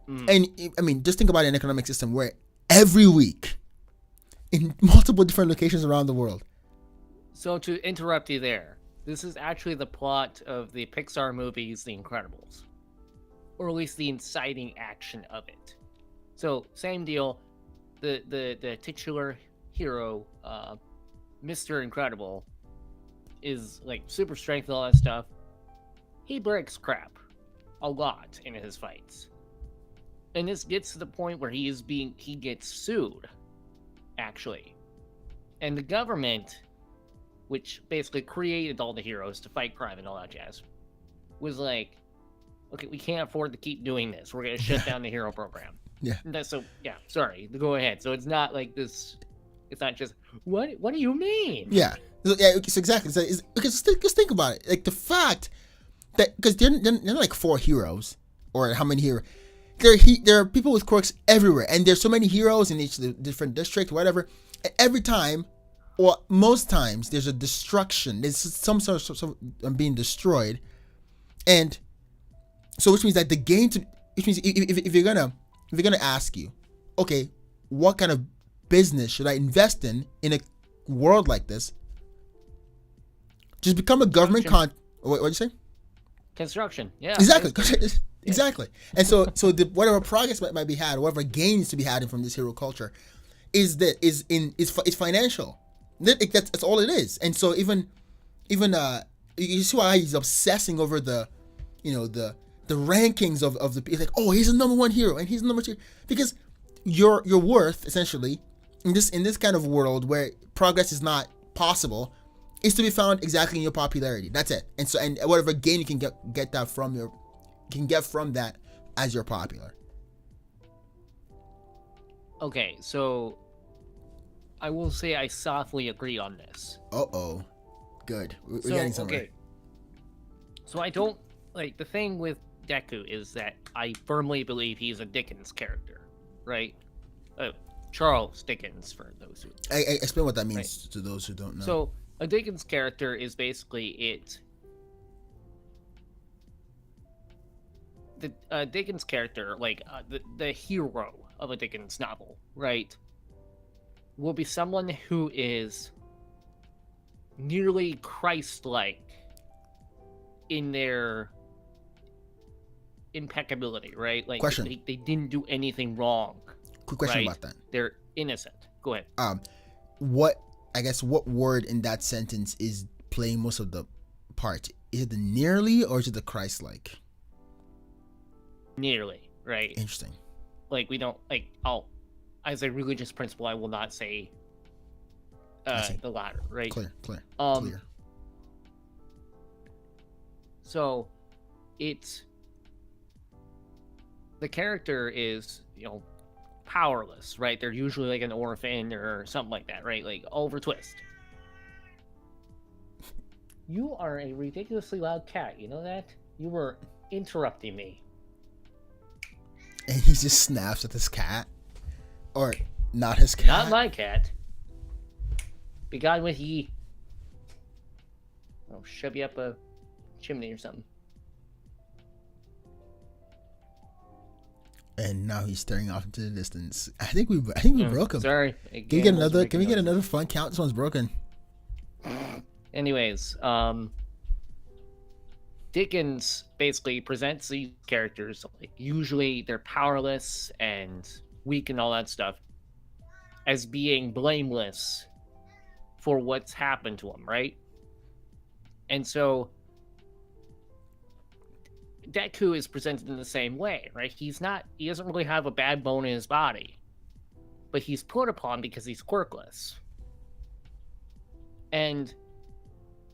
And I mean, just think about an economic system where every week, in multiple different locations around the world. So to interrupt you there, this is actually the plot of the Pixar movies The Incredibles, or at least the inciting action of it. So same deal, the titular hero, Mr. Incredible, is like super strength and all that stuff. He breaks crap a lot in his fights. And this gets to the point where he gets sued, actually. And the government, which basically created all the heroes to fight crime and all that jazz, was like, okay, we can't afford to keep doing this. We're going to shut down the hero program. Yeah. Sorry, go ahead. So it's not like this, it's not just, what do you mean? Yeah. So exactly. Because just think about it. Like the fact that, because they're not like 4 heroes, or how many heroes. There are people with quirks everywhere, and there's so many heroes in each different district, whatever. And every time, or most times, there's a destruction. There's some sort of being destroyed, and so which means that the game which means if you're gonna ask you, okay, what kind of business should I invest in a world like this? Just become a government What did you say? Construction. Yeah. Exactly. Exactly. And so whatever progress might be had, whatever gains to be had from this hero culture, is financial. That's all it is. And so even you see why he's obsessing over the rankings of the, like, oh, he's the number 1 hero and he's the number 2, because your worth essentially in this kind of world where progress is not possible is to be found exactly in your popularity. That's it. And so, and whatever gain you can get that from that as you're popular. Okay, so I will say I softly agree on this. Good. We're getting somewhere. Okay. So I don't, like, the thing with Deku is that I firmly believe he's a Dickens character, right? Charles Dickens, for those who... I explain what that means to those who don't know. So a Dickens character is basically it. The Dickens character, like the hero of a Dickens novel, right, will be someone who is nearly Christ-like in their impeccability, right? Like, question. They didn't do anything wrong. Quick question right? about that. They're innocent. Go ahead. What word in that sentence is playing most of the part? Is it the nearly or is it the Christ-like? Nearly, right? Interesting. Like, we don't, like, as a religious principle, I will not say the latter, right? Clear. So, the character is, powerless, right? They're usually like an orphan or something like that, right? Like Oliver Twist. You are a ridiculously loud cat, you know that? You were interrupting me. And he just snaps at this cat. Or not his cat. Not my cat. Be gone with ye. I'll shove you up a chimney or something. And now he's staring off into the distance. I think we broke him. Sorry. Can we get another fun count? This one's broken. Anyways, Dickens basically presents these characters, like, usually they're powerless and weak and all that stuff, as being blameless for what's happened to them, right? And so Deku is presented in the same way, right? He doesn't really have a bad bone in his body, but he's put upon because he's quirkless. And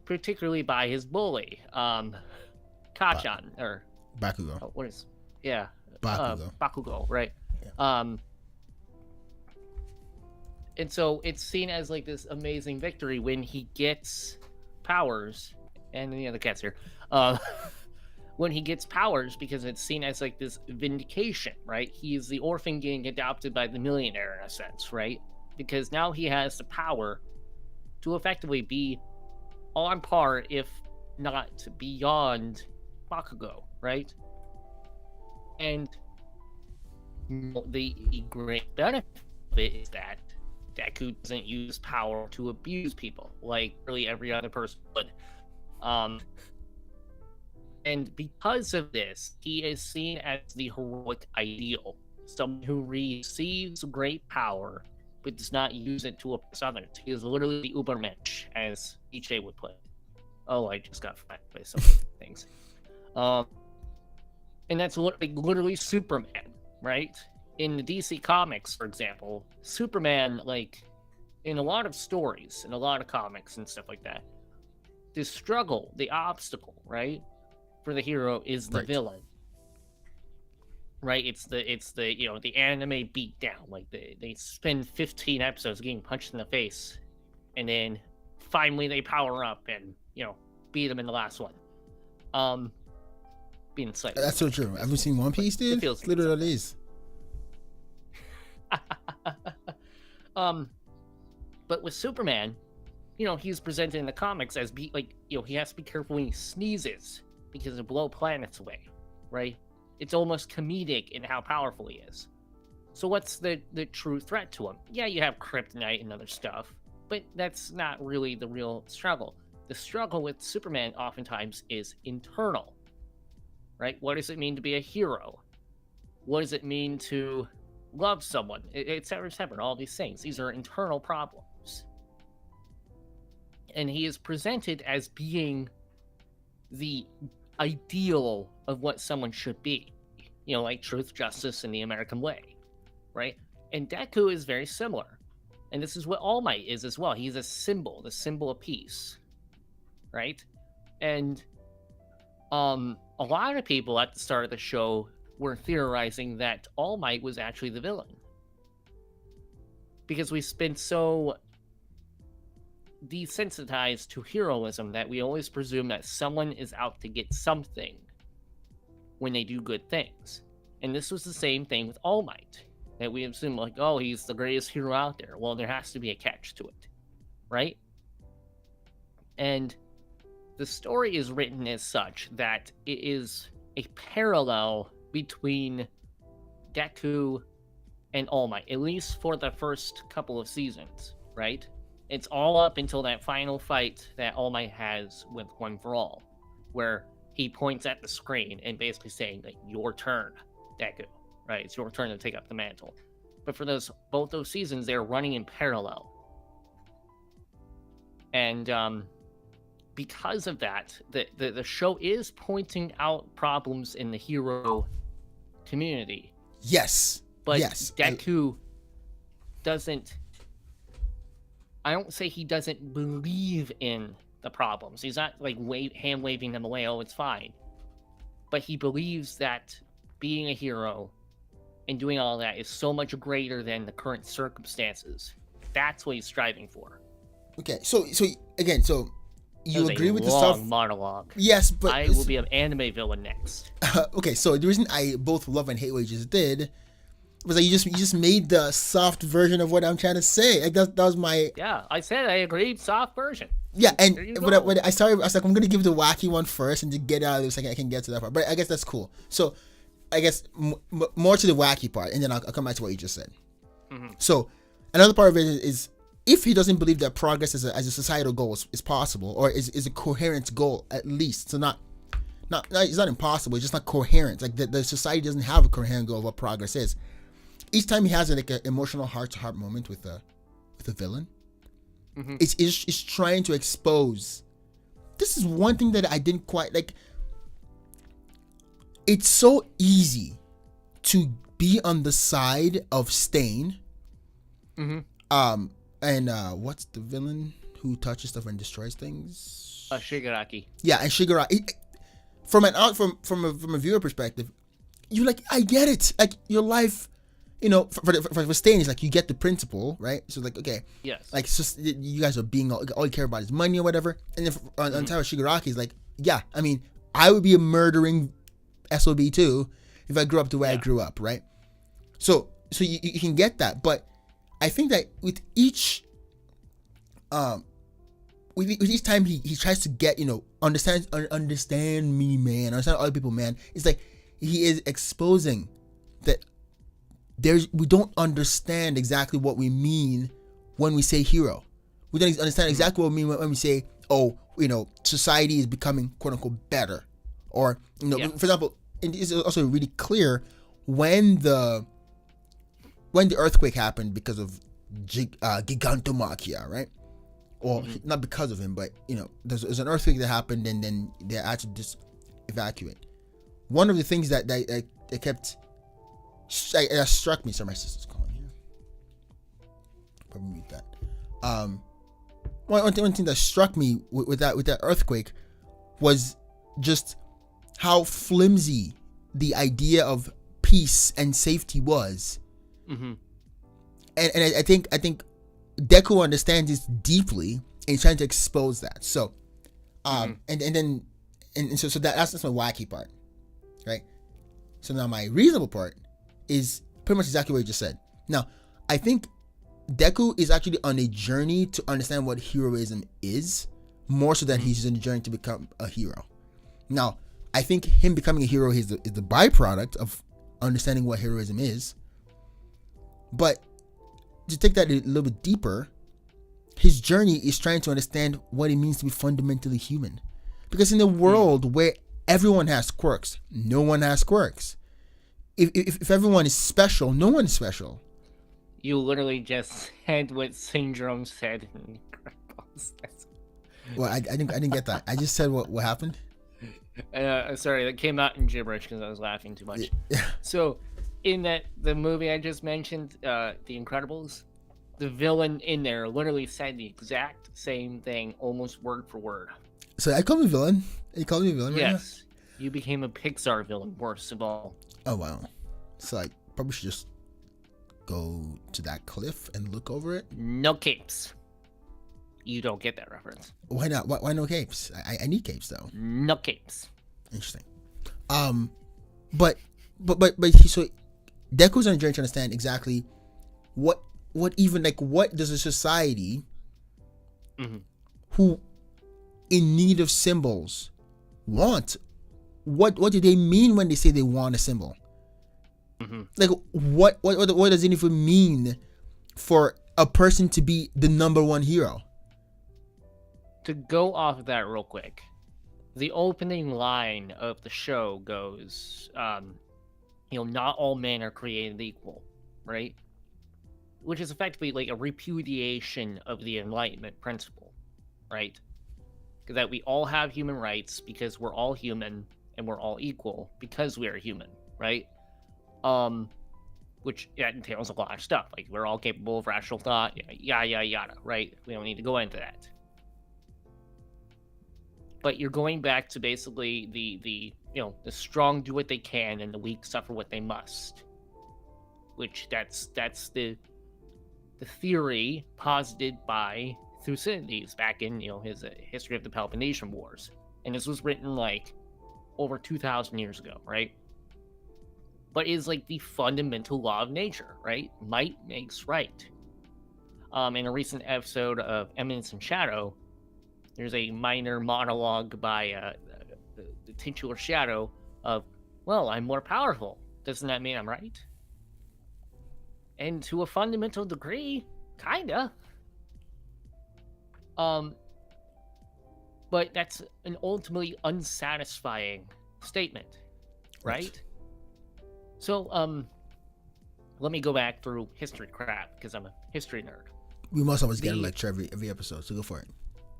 particularly by his bully, Kachan, or Bakugo. Bakugo, right? Yeah. And so it's seen as like this amazing victory when he gets powers, and the cat's here. when he gets powers, because it's seen as like this vindication, right? He's the orphan getting adopted by the millionaire in a sense, right? Because now he has the power to effectively be on par, if not beyond, Bakugo, right? And the great benefit of it is that Deku doesn't use power to abuse people like really every other person would. And because of this, he is seen as the heroic ideal, someone who receives great power but does not use it to oppress others. He is literally the Ubermensch, as EJ would put it. Oh, I just got flagged by so many things. And that's literally Superman, right? In the DC comics, for example, Superman, like, in a lot of stories, in a lot of comics and stuff like that, the struggle, the obstacle, right, for the hero is the villain. Right? It's the the anime beat down. Like they spend 15 episodes getting punched in the face, and then finally they power up and beat them in the last one. Being slightly. That's so true. Have you seen One Piece, dude? It feels literally what it is. But with Superman, he's presented in the comics as he has to be careful when he sneezes because it'll blow planets away, right? It's almost comedic in how powerful he is. So what's the true threat to him? Yeah, you have kryptonite and other stuff, but that's not really the real struggle. The struggle with Superman oftentimes is internal, right? What does it mean to be a hero? What does it mean to love someone? Et cetera, all these things. These are internal problems. And he is presented as being the ideal of what someone should be. Like truth, justice, and the American way, right? And Deku is very similar. And this is what All Might is as well. He's a symbol, the symbol of peace, right? And a lot of people at the start of the show were theorizing that All Might was actually the villain. Because we've been so desensitized to heroism that we always presume that someone is out to get something when they do good things. And this was the same thing with All Might, that we assume like, oh, he's the greatest hero out there. Well, there has to be a catch to it, right? And the story is written as such that it is a parallel between Deku and All Might, at least for the first couple of seasons, right? It's all up until that final fight that All Might has with One for All, where he points at the screen and basically saying, like, your turn, Deku, right? It's your turn to take up the mantle. But for both those seasons, they're running in parallel. And because of that, the show is pointing out problems in the hero community. Yes. But yes. Deku doesn't... I don't say he doesn't believe in the problems. He's not like hand waving them away. Oh, it's fine. But he believes that being a hero and doing all that is so much greater than the current circumstances. That's what he's striving for. Okay, so again, you agree with the stuff? Monologue. Yes, but I will be an anime villain next. Okay, so the reason I both love and hate what you just did was that you just made the soft version of what I'm trying to say. Like that was my... Yeah, I said I agreed. Soft version. Yeah, and when I started, I was like, I'm gonna give the wacky one first and to get out of this, I can get to that part. But I guess that's cool. So, I guess more to the wacky part, and then I'll come back to what you just said. Mm-hmm. So, another part of it is if he doesn't believe that progress as a societal goal is possible, or is a coherent goal at least. So not it's not impossible. It's just not coherent. Like the society doesn't have a coherent goal of what progress is. Each time he has an emotional heart-to-heart moment with a villain, mm-hmm. it's trying to expose. This is one thing that I didn't quite like. It's so easy to be on the side of Stain. Mm-hmm. And what's the villain who touches stuff and destroys things? Shigaraki. Yeah, and Shigaraki. From a viewer perspective, you're like, I get it. Like your life. For Stain, it's like you get the principle, right? So like, okay, yes, like it's just you guys are being all you care about is money or whatever. And then on top of Shigaraki is like, yeah, I mean, I would be a murdering SOB too if I grew up the way I Yeah. grew up, right? So you can get that, but I think that with each time he tries to get, understand me, man, understand other people, man, it's like he is exposing that we don't understand exactly what we mean when we say hero. We don't understand exactly what we mean when we say, oh, society is becoming quote unquote better, or for example, and it's also really clear when the earthquake happened because of Gigantomachia, right? Well, not because of him, but there's an earthquake that happened, and then they had to just evacuate. One of the things that kept struck me. Sorry, my sister's calling here. Probably mute that. One thing that struck me with that earthquake was just how flimsy the idea of peace and safety was. And I think Deku understands this deeply and he's trying to expose that. So, so that's my wacky part, right? So now my reasonable part is pretty much exactly what you just said. Now, I think Deku is actually on a journey to understand what heroism is, more so than he's on a journey to become a hero. Now, I think him becoming a hero is the byproduct of understanding what heroism is. But to take that a little bit deeper, his journey is trying to understand what it means to be fundamentally human. Because in a world where everyone has quirks, no one has quirks. If everyone is special, no one is special. You literally just said what Syndrome said. Well, I didn't get that. I just said what happened. Sorry, that came out in gibberish because I was laughing too much. Yeah. So, in the movie I just mentioned, The Incredibles, the villain in there literally said the exact same thing, almost word for word. So I call him a villain. You called me a villain, right? Yes, you became a Pixar villain. Worst of all. Oh wow. So I probably should just go to that cliff and look over it. No capes. You don't get that reference. Why not? Why no capes? I need capes though. No capes. Interesting. But so Deku's on a journey to understand exactly what does a society who in need of symbols want? What do they mean when they say they want a symbol? Like what does it even mean for a person to be the number one hero? To go off of that real quick, the opening line of the show goes, not all men are created equal, right? Which is effectively like a repudiation of the Enlightenment principle, right? That we all have human rights because we're all human and we're all equal because we are human, right? Which that entails a lot of stuff. Like we're all capable of rational thought, yada, right? We don't need to go into that. But you're going back to basically the strong do what they can and the weak suffer what they must. Which that's the theory posited by Thucydides back in his history of the Peloponnesian Wars, and this was written like over 2,000 years ago, right? But is like the fundamental law of nature, right? Might makes right. In a recent episode of Eminence and Shadow, there's a minor monologue by the titular Shadow of, well, I'm more powerful. Doesn't that mean I'm right? And to a fundamental degree, kinda. But that's an ultimately unsatisfying statement, right? So, let me go back through history crap, because I'm a history nerd. We must always get a lecture every episode, so go for it.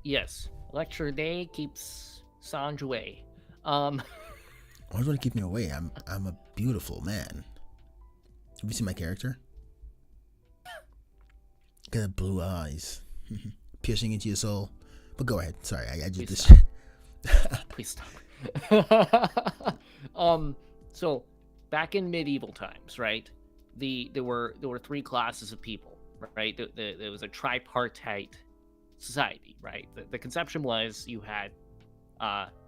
Yes. Lecture day keeps Sanj away. Why do you want to keep me away? I'm a beautiful man. Have you seen my character? Got blue eyes. Piercing into your soul. But go ahead. Sorry, I did this. Please stop. So back in medieval times, right? There were three classes of people, right? There was a tripartite society, right? The conception was you had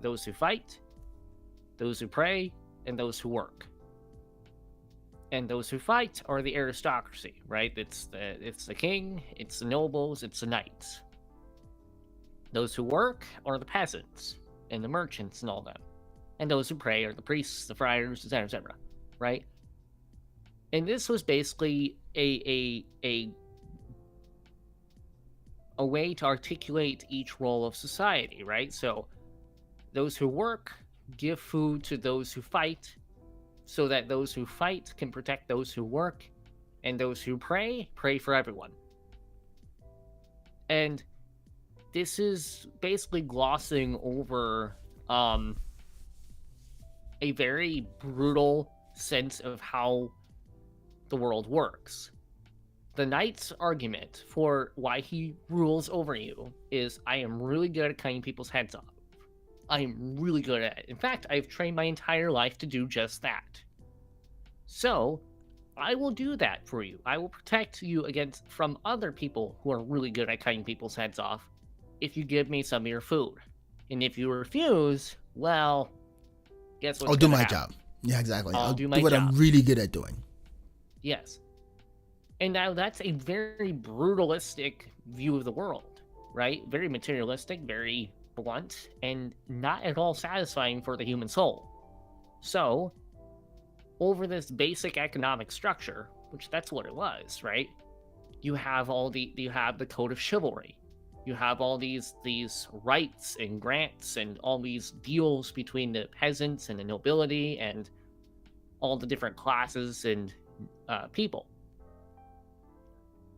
those who fight, those who pray, and those who work. And those who fight are the aristocracy, right? It's the king, it's the nobles, it's the knights. Those who work are the peasants and the merchants and all them. And those who pray are the priests, the friars, etc., etc., right? And this was basically a way to articulate each role of society, right? So those who work give food to those who fight, so that those who fight can protect those who work, and those who pray for everyone. And this is basically glossing over a very brutal sense of how the world works. The knight's argument for why he rules over you is, I am really good at cutting people's heads off. I am really good at it. In fact, I've trained my entire life to do just that. So, I will do that for you. I will protect you from other people who are really good at cutting people's heads off if you give me some of your food. And if you refuse, well, guess what's I'll do my happen? job. Yeah, exactly. I'll do what job. I'm really good at doing. Yes. And now that's a very brutalistic view of the world, right? Very materialistic, very blunt, and not at all satisfying for the human soul. So, over this basic economic structure, which that's what it was, right? You have the code of chivalry. You have all these rights and grants and all these deals between the peasants and the nobility and all the different classes and people.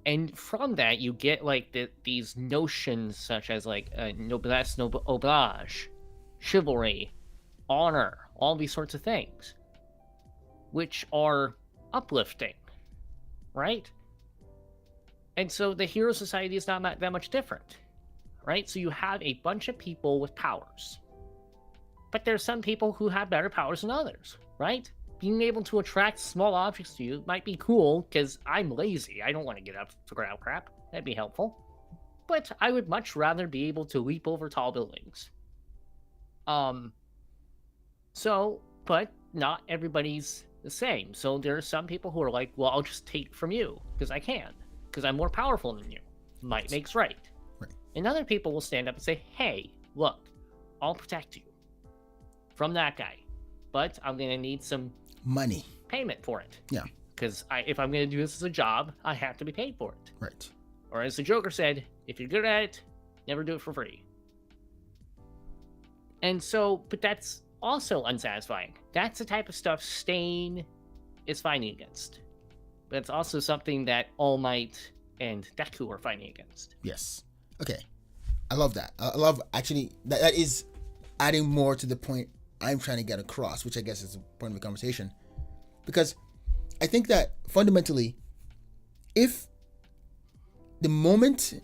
And from that, you get like these notions such as like noblesse oblige, chivalry, honor, all these sorts of things, which are uplifting, right? And so the hero society is not that much different, right? So you have a bunch of people with powers, but there's some people who have better powers than others, right? Being able to attract small objects to you might be cool because I'm lazy. I don't want to get up to grab crap. That'd be helpful. But I would much rather be able to leap over tall buildings. But not everybody's the same. So there are some people who are like, well, I'll just take from you because I can, because I'm more powerful than you. Might makes right. And other people will stand up and say, hey, look, I'll protect you from that guy, but I'm going to need some money payment for it. Yeah. Because if I'm going to do this as a job, I have to be paid for it. Right. Or as the Joker said, if you're good at it, never do it for free. And so, but that's also unsatisfying. That's the type of stuff Stain is fighting against. But it's also something that All Might and Deku are fighting against. Yes. Okay. I love that. I love, actually, that is adding more to the point I'm trying to get across, which I guess is the point of the conversation. Because I think that fundamentally, if the moment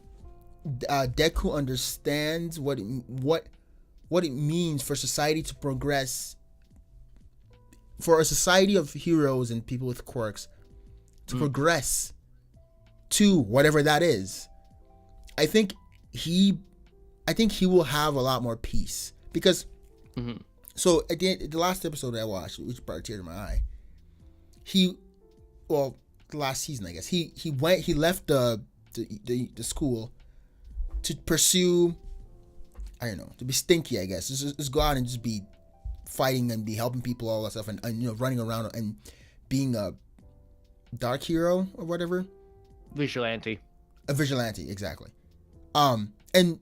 Deku understands what it means for society to progress, for a society of heroes and people with quirks to progress to whatever that is, I think he will have a lot more peace. Because so at the last episode that I watched, which brought a tear to my eye, the last season, I guess, he left the school to pursue, I don't know, to be stinky, I guess. Just go out and just be fighting and be helping people, all that stuff, and running around and being a dark hero or whatever. Vigilante. A vigilante, exactly. And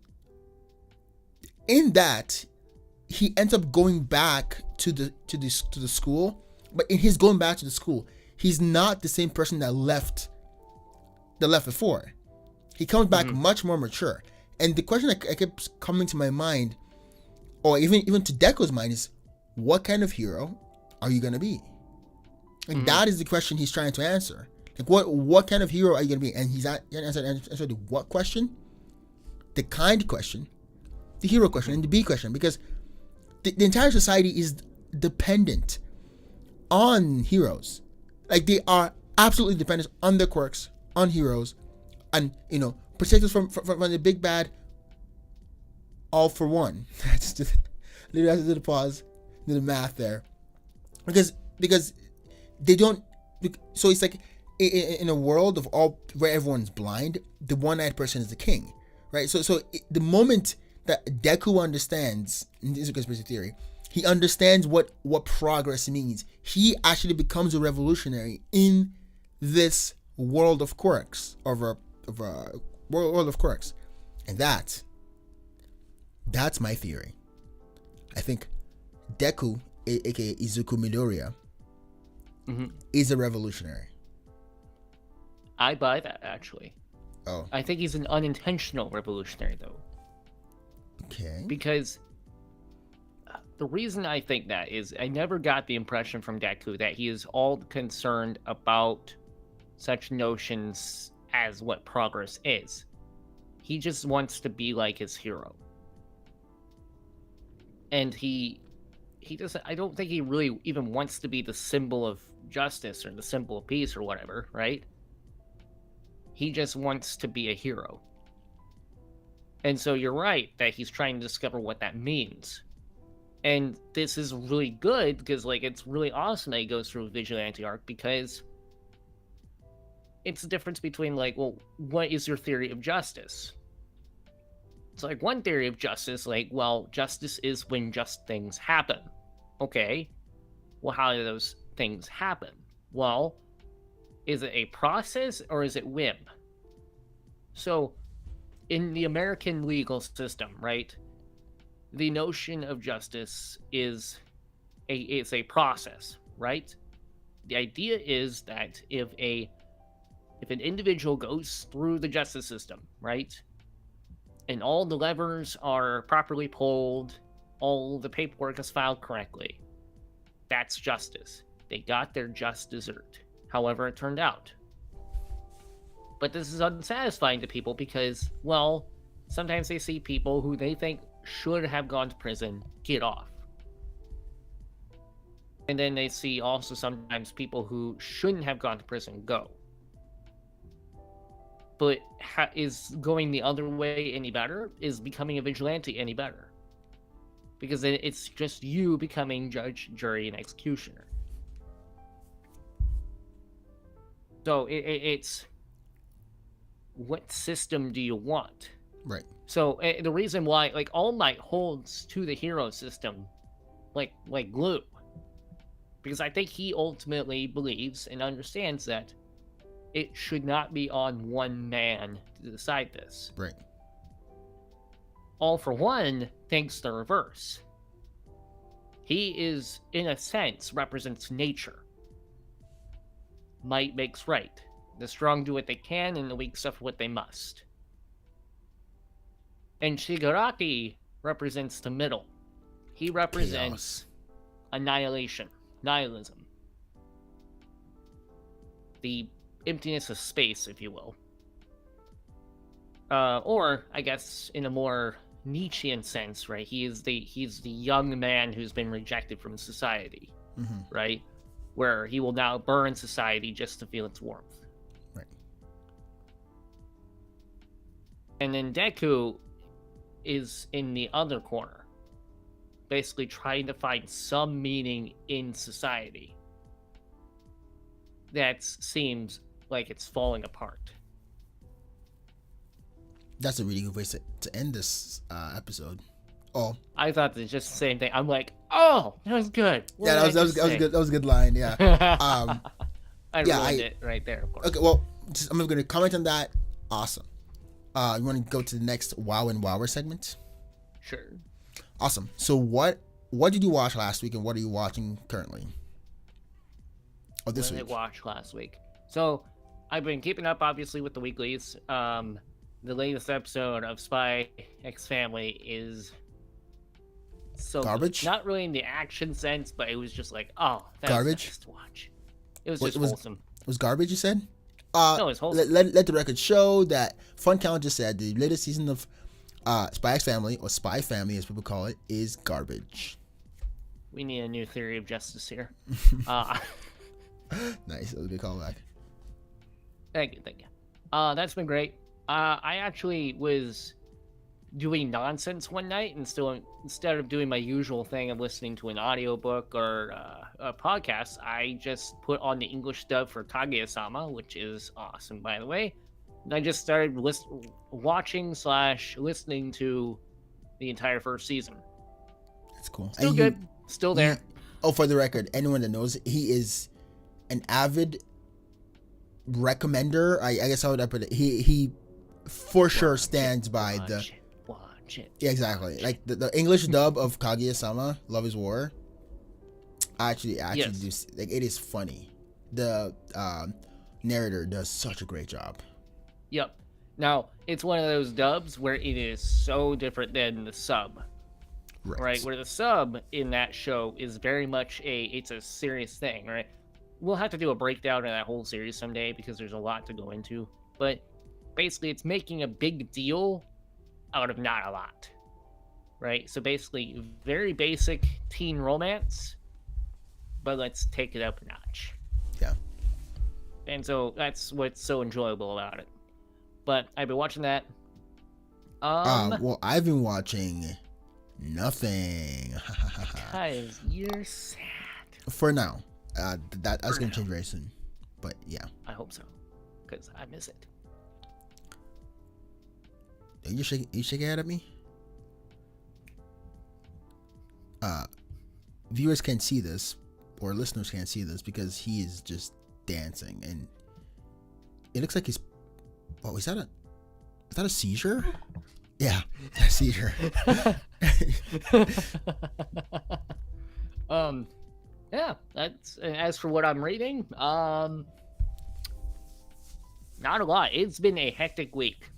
in that, he ends up going back to the school, but in his going back to the school, he's not the same person that left before. He comes back much more mature. And the question that kept coming to my mind, or even to Deku's mind, is what kind of hero are you gonna be? Like that is the question he's trying to answer. Like what kind of hero are you gonna be? And he's answered the what question, the kind question, the hero question, and the be question, because the entire society is dependent on heroes. Like they are absolutely dependent on their quirks, on heroes, and protect us from the big bad. All for one. That's just literally, I did a pause. the math there, because they don't. So it's like in a world of all where everyone's blind, the one-eyed person is the king, right? So the moment that Deku understands, and this is a conspiracy theory, he understands what progress means. He actually becomes a revolutionary in this world of quirks, of a world of quirks, and that's my theory. I think Deku, aka Izuku Midoriya, is a revolutionary. I buy that, actually. Oh. I think he's an unintentional revolutionary, though. Okay. Because the reason I think that is I never got the impression from Deku that he is all concerned about such notions as what progress is. He just wants to be like his hero. And he doesn't, I don't think he really even wants to be the symbol of justice or the symbol of peace or whatever, right? He just wants to be a hero. And so you're right that he's trying to discover what that means. And this is really good because, like, it's really awesome that he goes through a vigilante arc, because it's the difference between, like, well, what is your theory of justice? It's like one theory of justice, like, well, justice is when just things happen. Okay. Well, how do those things happen? Well, is it a process or is it whim? So, in the American legal system, right, the notion of justice is it's a process, right? The idea is that if an individual goes through the justice system, right, and all the levers are properly pulled, all the paperwork is filed correctly, that's justice. They got their just desert, however it turned out. But this is unsatisfying to people because, well, sometimes they see people who they think should have gone to prison get off. And then they see also sometimes people who shouldn't have gone to prison go. But is going the other way any better? Is becoming a vigilante any better? Because then it's just you becoming judge, jury, and executioner. So it's what system do you want? Right. So the reason why, like, All Might holds to the hero system like glue, because I think he ultimately believes and understands that it should not be on one man to decide this. Right. All for One thinks the reverse. He is, in a sense, represents nature. Might makes right. The strong do what they can, and the weak suffer what they must. And Shigaraki represents the middle. He represents annihilation, nihilism. The emptiness of space, if you will. Or, I guess, in a more Nietzschean sense, right? He's the young man who's been rejected from society, right? Where he will now burn society just to feel its warmth. Right. And then Deku is in the other corner, basically trying to find some meaning in society that seems like it's falling apart. That's a really good way to end this episode. Oh, I thought it's just the same thing. I'm like, oh, that was good. Yeah, that was good. That was a good line. Yeah. I ruined it right there, of course. Okay, well, I'm going to comment on that. Awesome. You want to go to the next Wow and Wower segment? Sure. Awesome. So what did you watch last week, and what are you watching currently? Oh, this week. I watched last week. So I've been keeping up, obviously, with the weeklies. The latest episode of Spy X Family is so garbage. Not really in the action sense, but it was just like, oh, that's garbage nice to watch. It was just wholesome. It was garbage, you said? No, it's wholesome. Let the record show that Fun Count just said the latest season of Spy X Family, or Spy Family as people call it, is garbage. We need a new theory of justice here. Nice. That was a good callback. Thank you. That's been great. I actually was doing nonsense one night, and still instead of doing my usual thing of listening to an audiobook or a podcast, I just put on the English dub for Kaguya-sama, which is awesome, by the way. And I just started watching / listening to the entire first season. That's cool. Still good. Still there. For the record, anyone that knows, he is an avid recommender. I guess how would I put it? He for sure stands by the. Watch it. Yeah, exactly. Like the English dub of Kaguya-sama, Love is War. Actually, Yes. like it is funny. The narrator does such a great job. Yep. Now, it's one of those dubs where it is so different than the sub. Right? Where the sub in that show is very much it's a serious thing, right? We'll have to do a breakdown of that whole series someday because there's a lot to go into. But basically, it's making a big deal out of not a lot. Right? So basically, very basic teen romance, but let's take it up a notch. Yeah. And so that's what's so enjoyable about it. But I've been watching that. Well, I've been watching nothing. Because you're sad. For now. That's going to change very soon. But yeah. I hope so. Because I miss it. Are you shaking your head at me? Viewers can't see this, or listeners can't see this, because he is just dancing, and it looks like he's. Oh, is that a seizure? Yeah, a seizure. Yeah. That's as for what I'm reading. Not a lot. It's been a hectic week.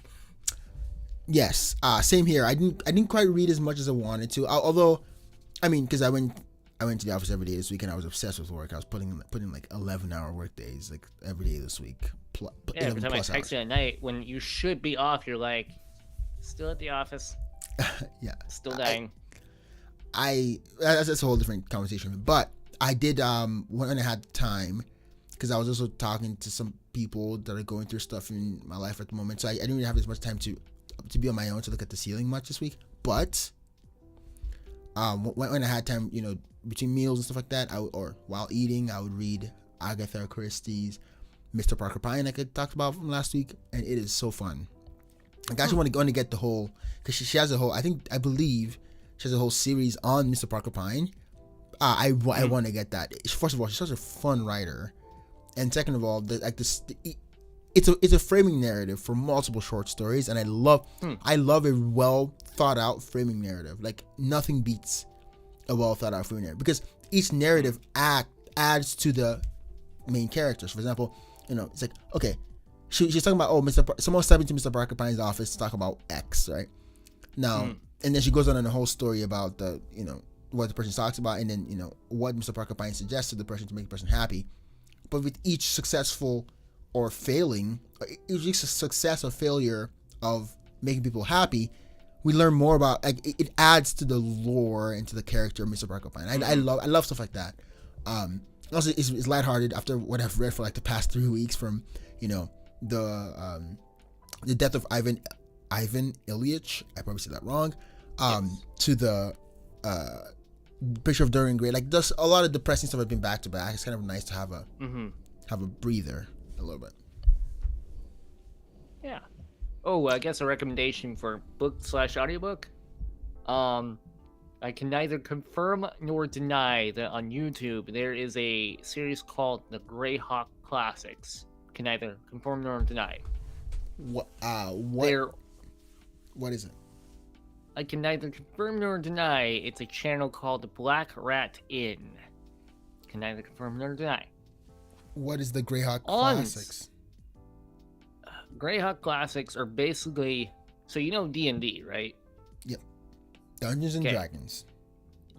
Yes. Same here. I didn't quite read as much as I wanted to. Although, I mean, because I went to the office every day this week, and I was obsessed with work. I was putting like 11-hour work days, like every day this week. Yeah, every time I text you at night when you should be off, you're like, still at the office. Yeah. Still dying. That's a whole different conversation. But I did when I had time, because I was also talking to some people that are going through stuff in my life at the moment. So I didn't really have as much time to be on my own to look at the ceiling much this week. But when I had time, between meals and stuff like that, or while eating, I would read Agatha Christie's Mr. Parker Pine, like I talked about from last week, and it is so fun. Like, I actually want to go and get the whole, because she has a whole, I believe she has a whole series on Mr. Parker Pine. I want to get that. First of all, she's such a fun writer, and second of all, it's a framing narrative for multiple short stories, and I love a well thought out framing narrative. Like, nothing beats a well thought out framing narrative, because each narrative adds to the main characters. For example, it's like, okay, she's talking about, someone's stepping to Mr. Parker Pine's office to talk about X, right? Now, and then she goes on in a whole story about what the person talks about, and then, what Mr. Parker Pine suggests to the person to make the person happy. But with each successful or failing, each success or failure of making people happy, we learn more about, like, it adds to the lore and to the character of Mr. Parker Pine. I love stuff like that. Also, it's lighthearted after what I've read for like the past 3 weeks from, the death of Ivan Ilyich. I probably said that wrong. To the picture of Dorian Gray. Like, there's a lot of depressing stuff have been back to back. It's kind of nice to have a breather a little bit. Yeah. Oh, I guess a recommendation for book / audiobook. I can neither confirm nor deny that on YouTube there is a series called the Greyhawk Classics. Can neither confirm nor deny. What is it? I can neither confirm nor deny. It's a channel called the Black Rat Inn. Can neither confirm nor deny. What is the Greyhawk Classics? Greyhawk Classics are basically, so you know D&D, right? Yep. Dungeons and Dragons.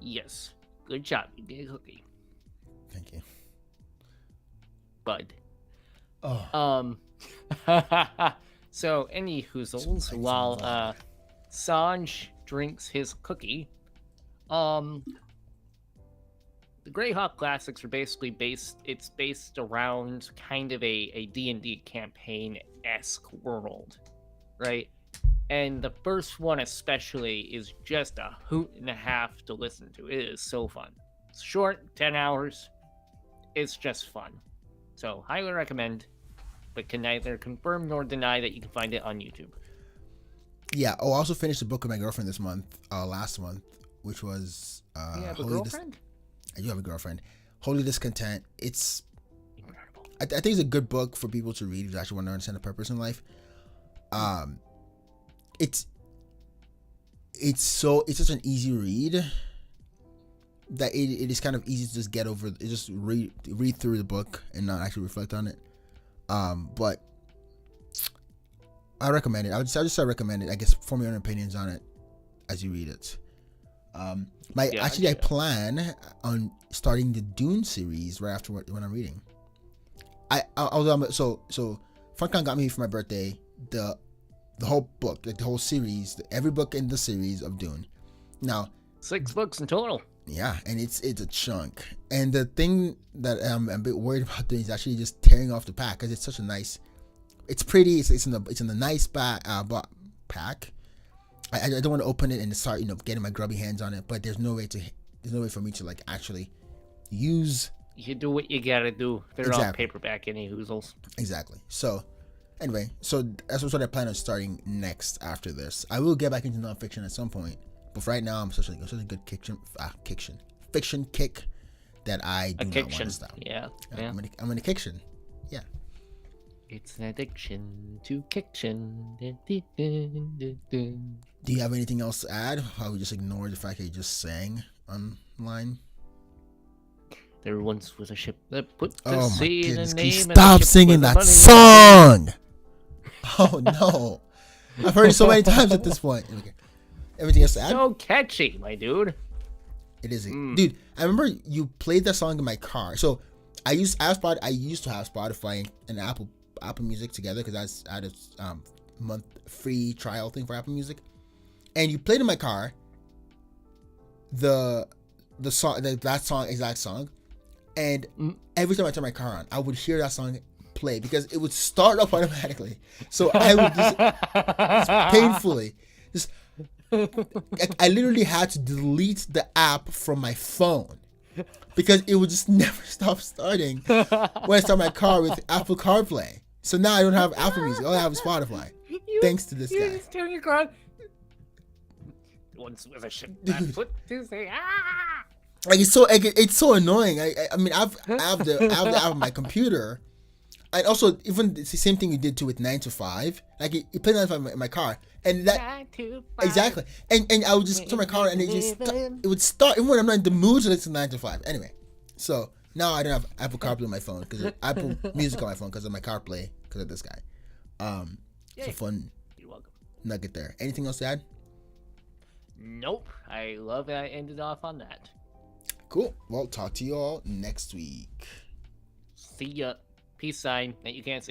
Yes. Good job. You get a cookie. Thank you. Bud. Oh. So, any hoozles, while Sanj drinks his cookie, the Greyhawk Classics are basically based around kind of a D&D campaign-esque world, right? And the first one especially is just a hoot and a half to listen to. It is so fun. It's short, 10 hours. It's just fun. So highly recommend, but can neither confirm nor deny that you can find it on YouTube. Yeah. Oh, I also finished the book with my girlfriend this month, last month, which was You have a Holy girlfriend? I do have a girlfriend. Holy Discontent. It's Incredible. I think it's a good book for people to read if you actually want to understand the purpose in life. It's such an easy read that it is kind of easy to just get over. Just read through the book and not actually reflect on it. But I recommend it. I just recommend it. I guess form your own opinions on it as you read it. I plan on starting the Dune series right after when I'm reading. So Funkan got me for my birthday the whole book, like the whole series, every book in the series of Dune. Now 6 books in total. Yeah, and it's a chunk. And the thing that I'm a bit worried about doing is actually just tearing off the pack, because it's such a nice. It's pretty. It's in the nice pack. I don't want to open it and start getting my grubby hands on it. But there's no way for me to like actually use. You do what you gotta do. They're Exactly. all paperback any hoozles. Exactly. So anyway, that's what I plan on starting next after this. I will get back into nonfiction at some point. But right now, I'm such a good fiction kick that I do not want to stop. Yeah. I'm in a kiction. Yeah. It's an addiction to kiction. Do you have anything else to add? How we just ignored the fact that you just sang online? There once was a ship that put to Oh my sea in a goodness! name. Can you and the stop ship singing was that running- song? Oh no! I've heard it so many times at this point. Okay. Everything else to add? So catchy, my dude. It is, dude. I remember you played that song in my car. So I used to have Spotify and Apple Music together because I had a month free trial thing for Apple Music, and you played in my car the song, that exact song, and every time I turned my car on, I would hear that song play because it would start up automatically. So I would just painfully just. I literally had to delete the app from my phone because it would just never stop starting when I start my car with Apple CarPlay. So now I don't have Apple Music. All I have is Spotify. Thanks to this guy. Just turn your car. Once was a ship that put to sea. Like it's so annoying. I mean I have the app on my computer. And also, even it's the same thing you did too with 9 to 5. Like you played 9 to 5 in my car, and that 9 to 5. exactly. And I would just turn my car and it would start even when I'm not in the mood to listen to 9 to 5. Anyway, so now I don't have Apple CarPlay on my phone because Apple Music on my phone because of my CarPlay because of this guy. It's a fun You're welcome. nugget there. Anything else to add? Nope. I love that I ended off on that. Cool. Well, talk to you all next week. See ya. Peace sign that you can't see.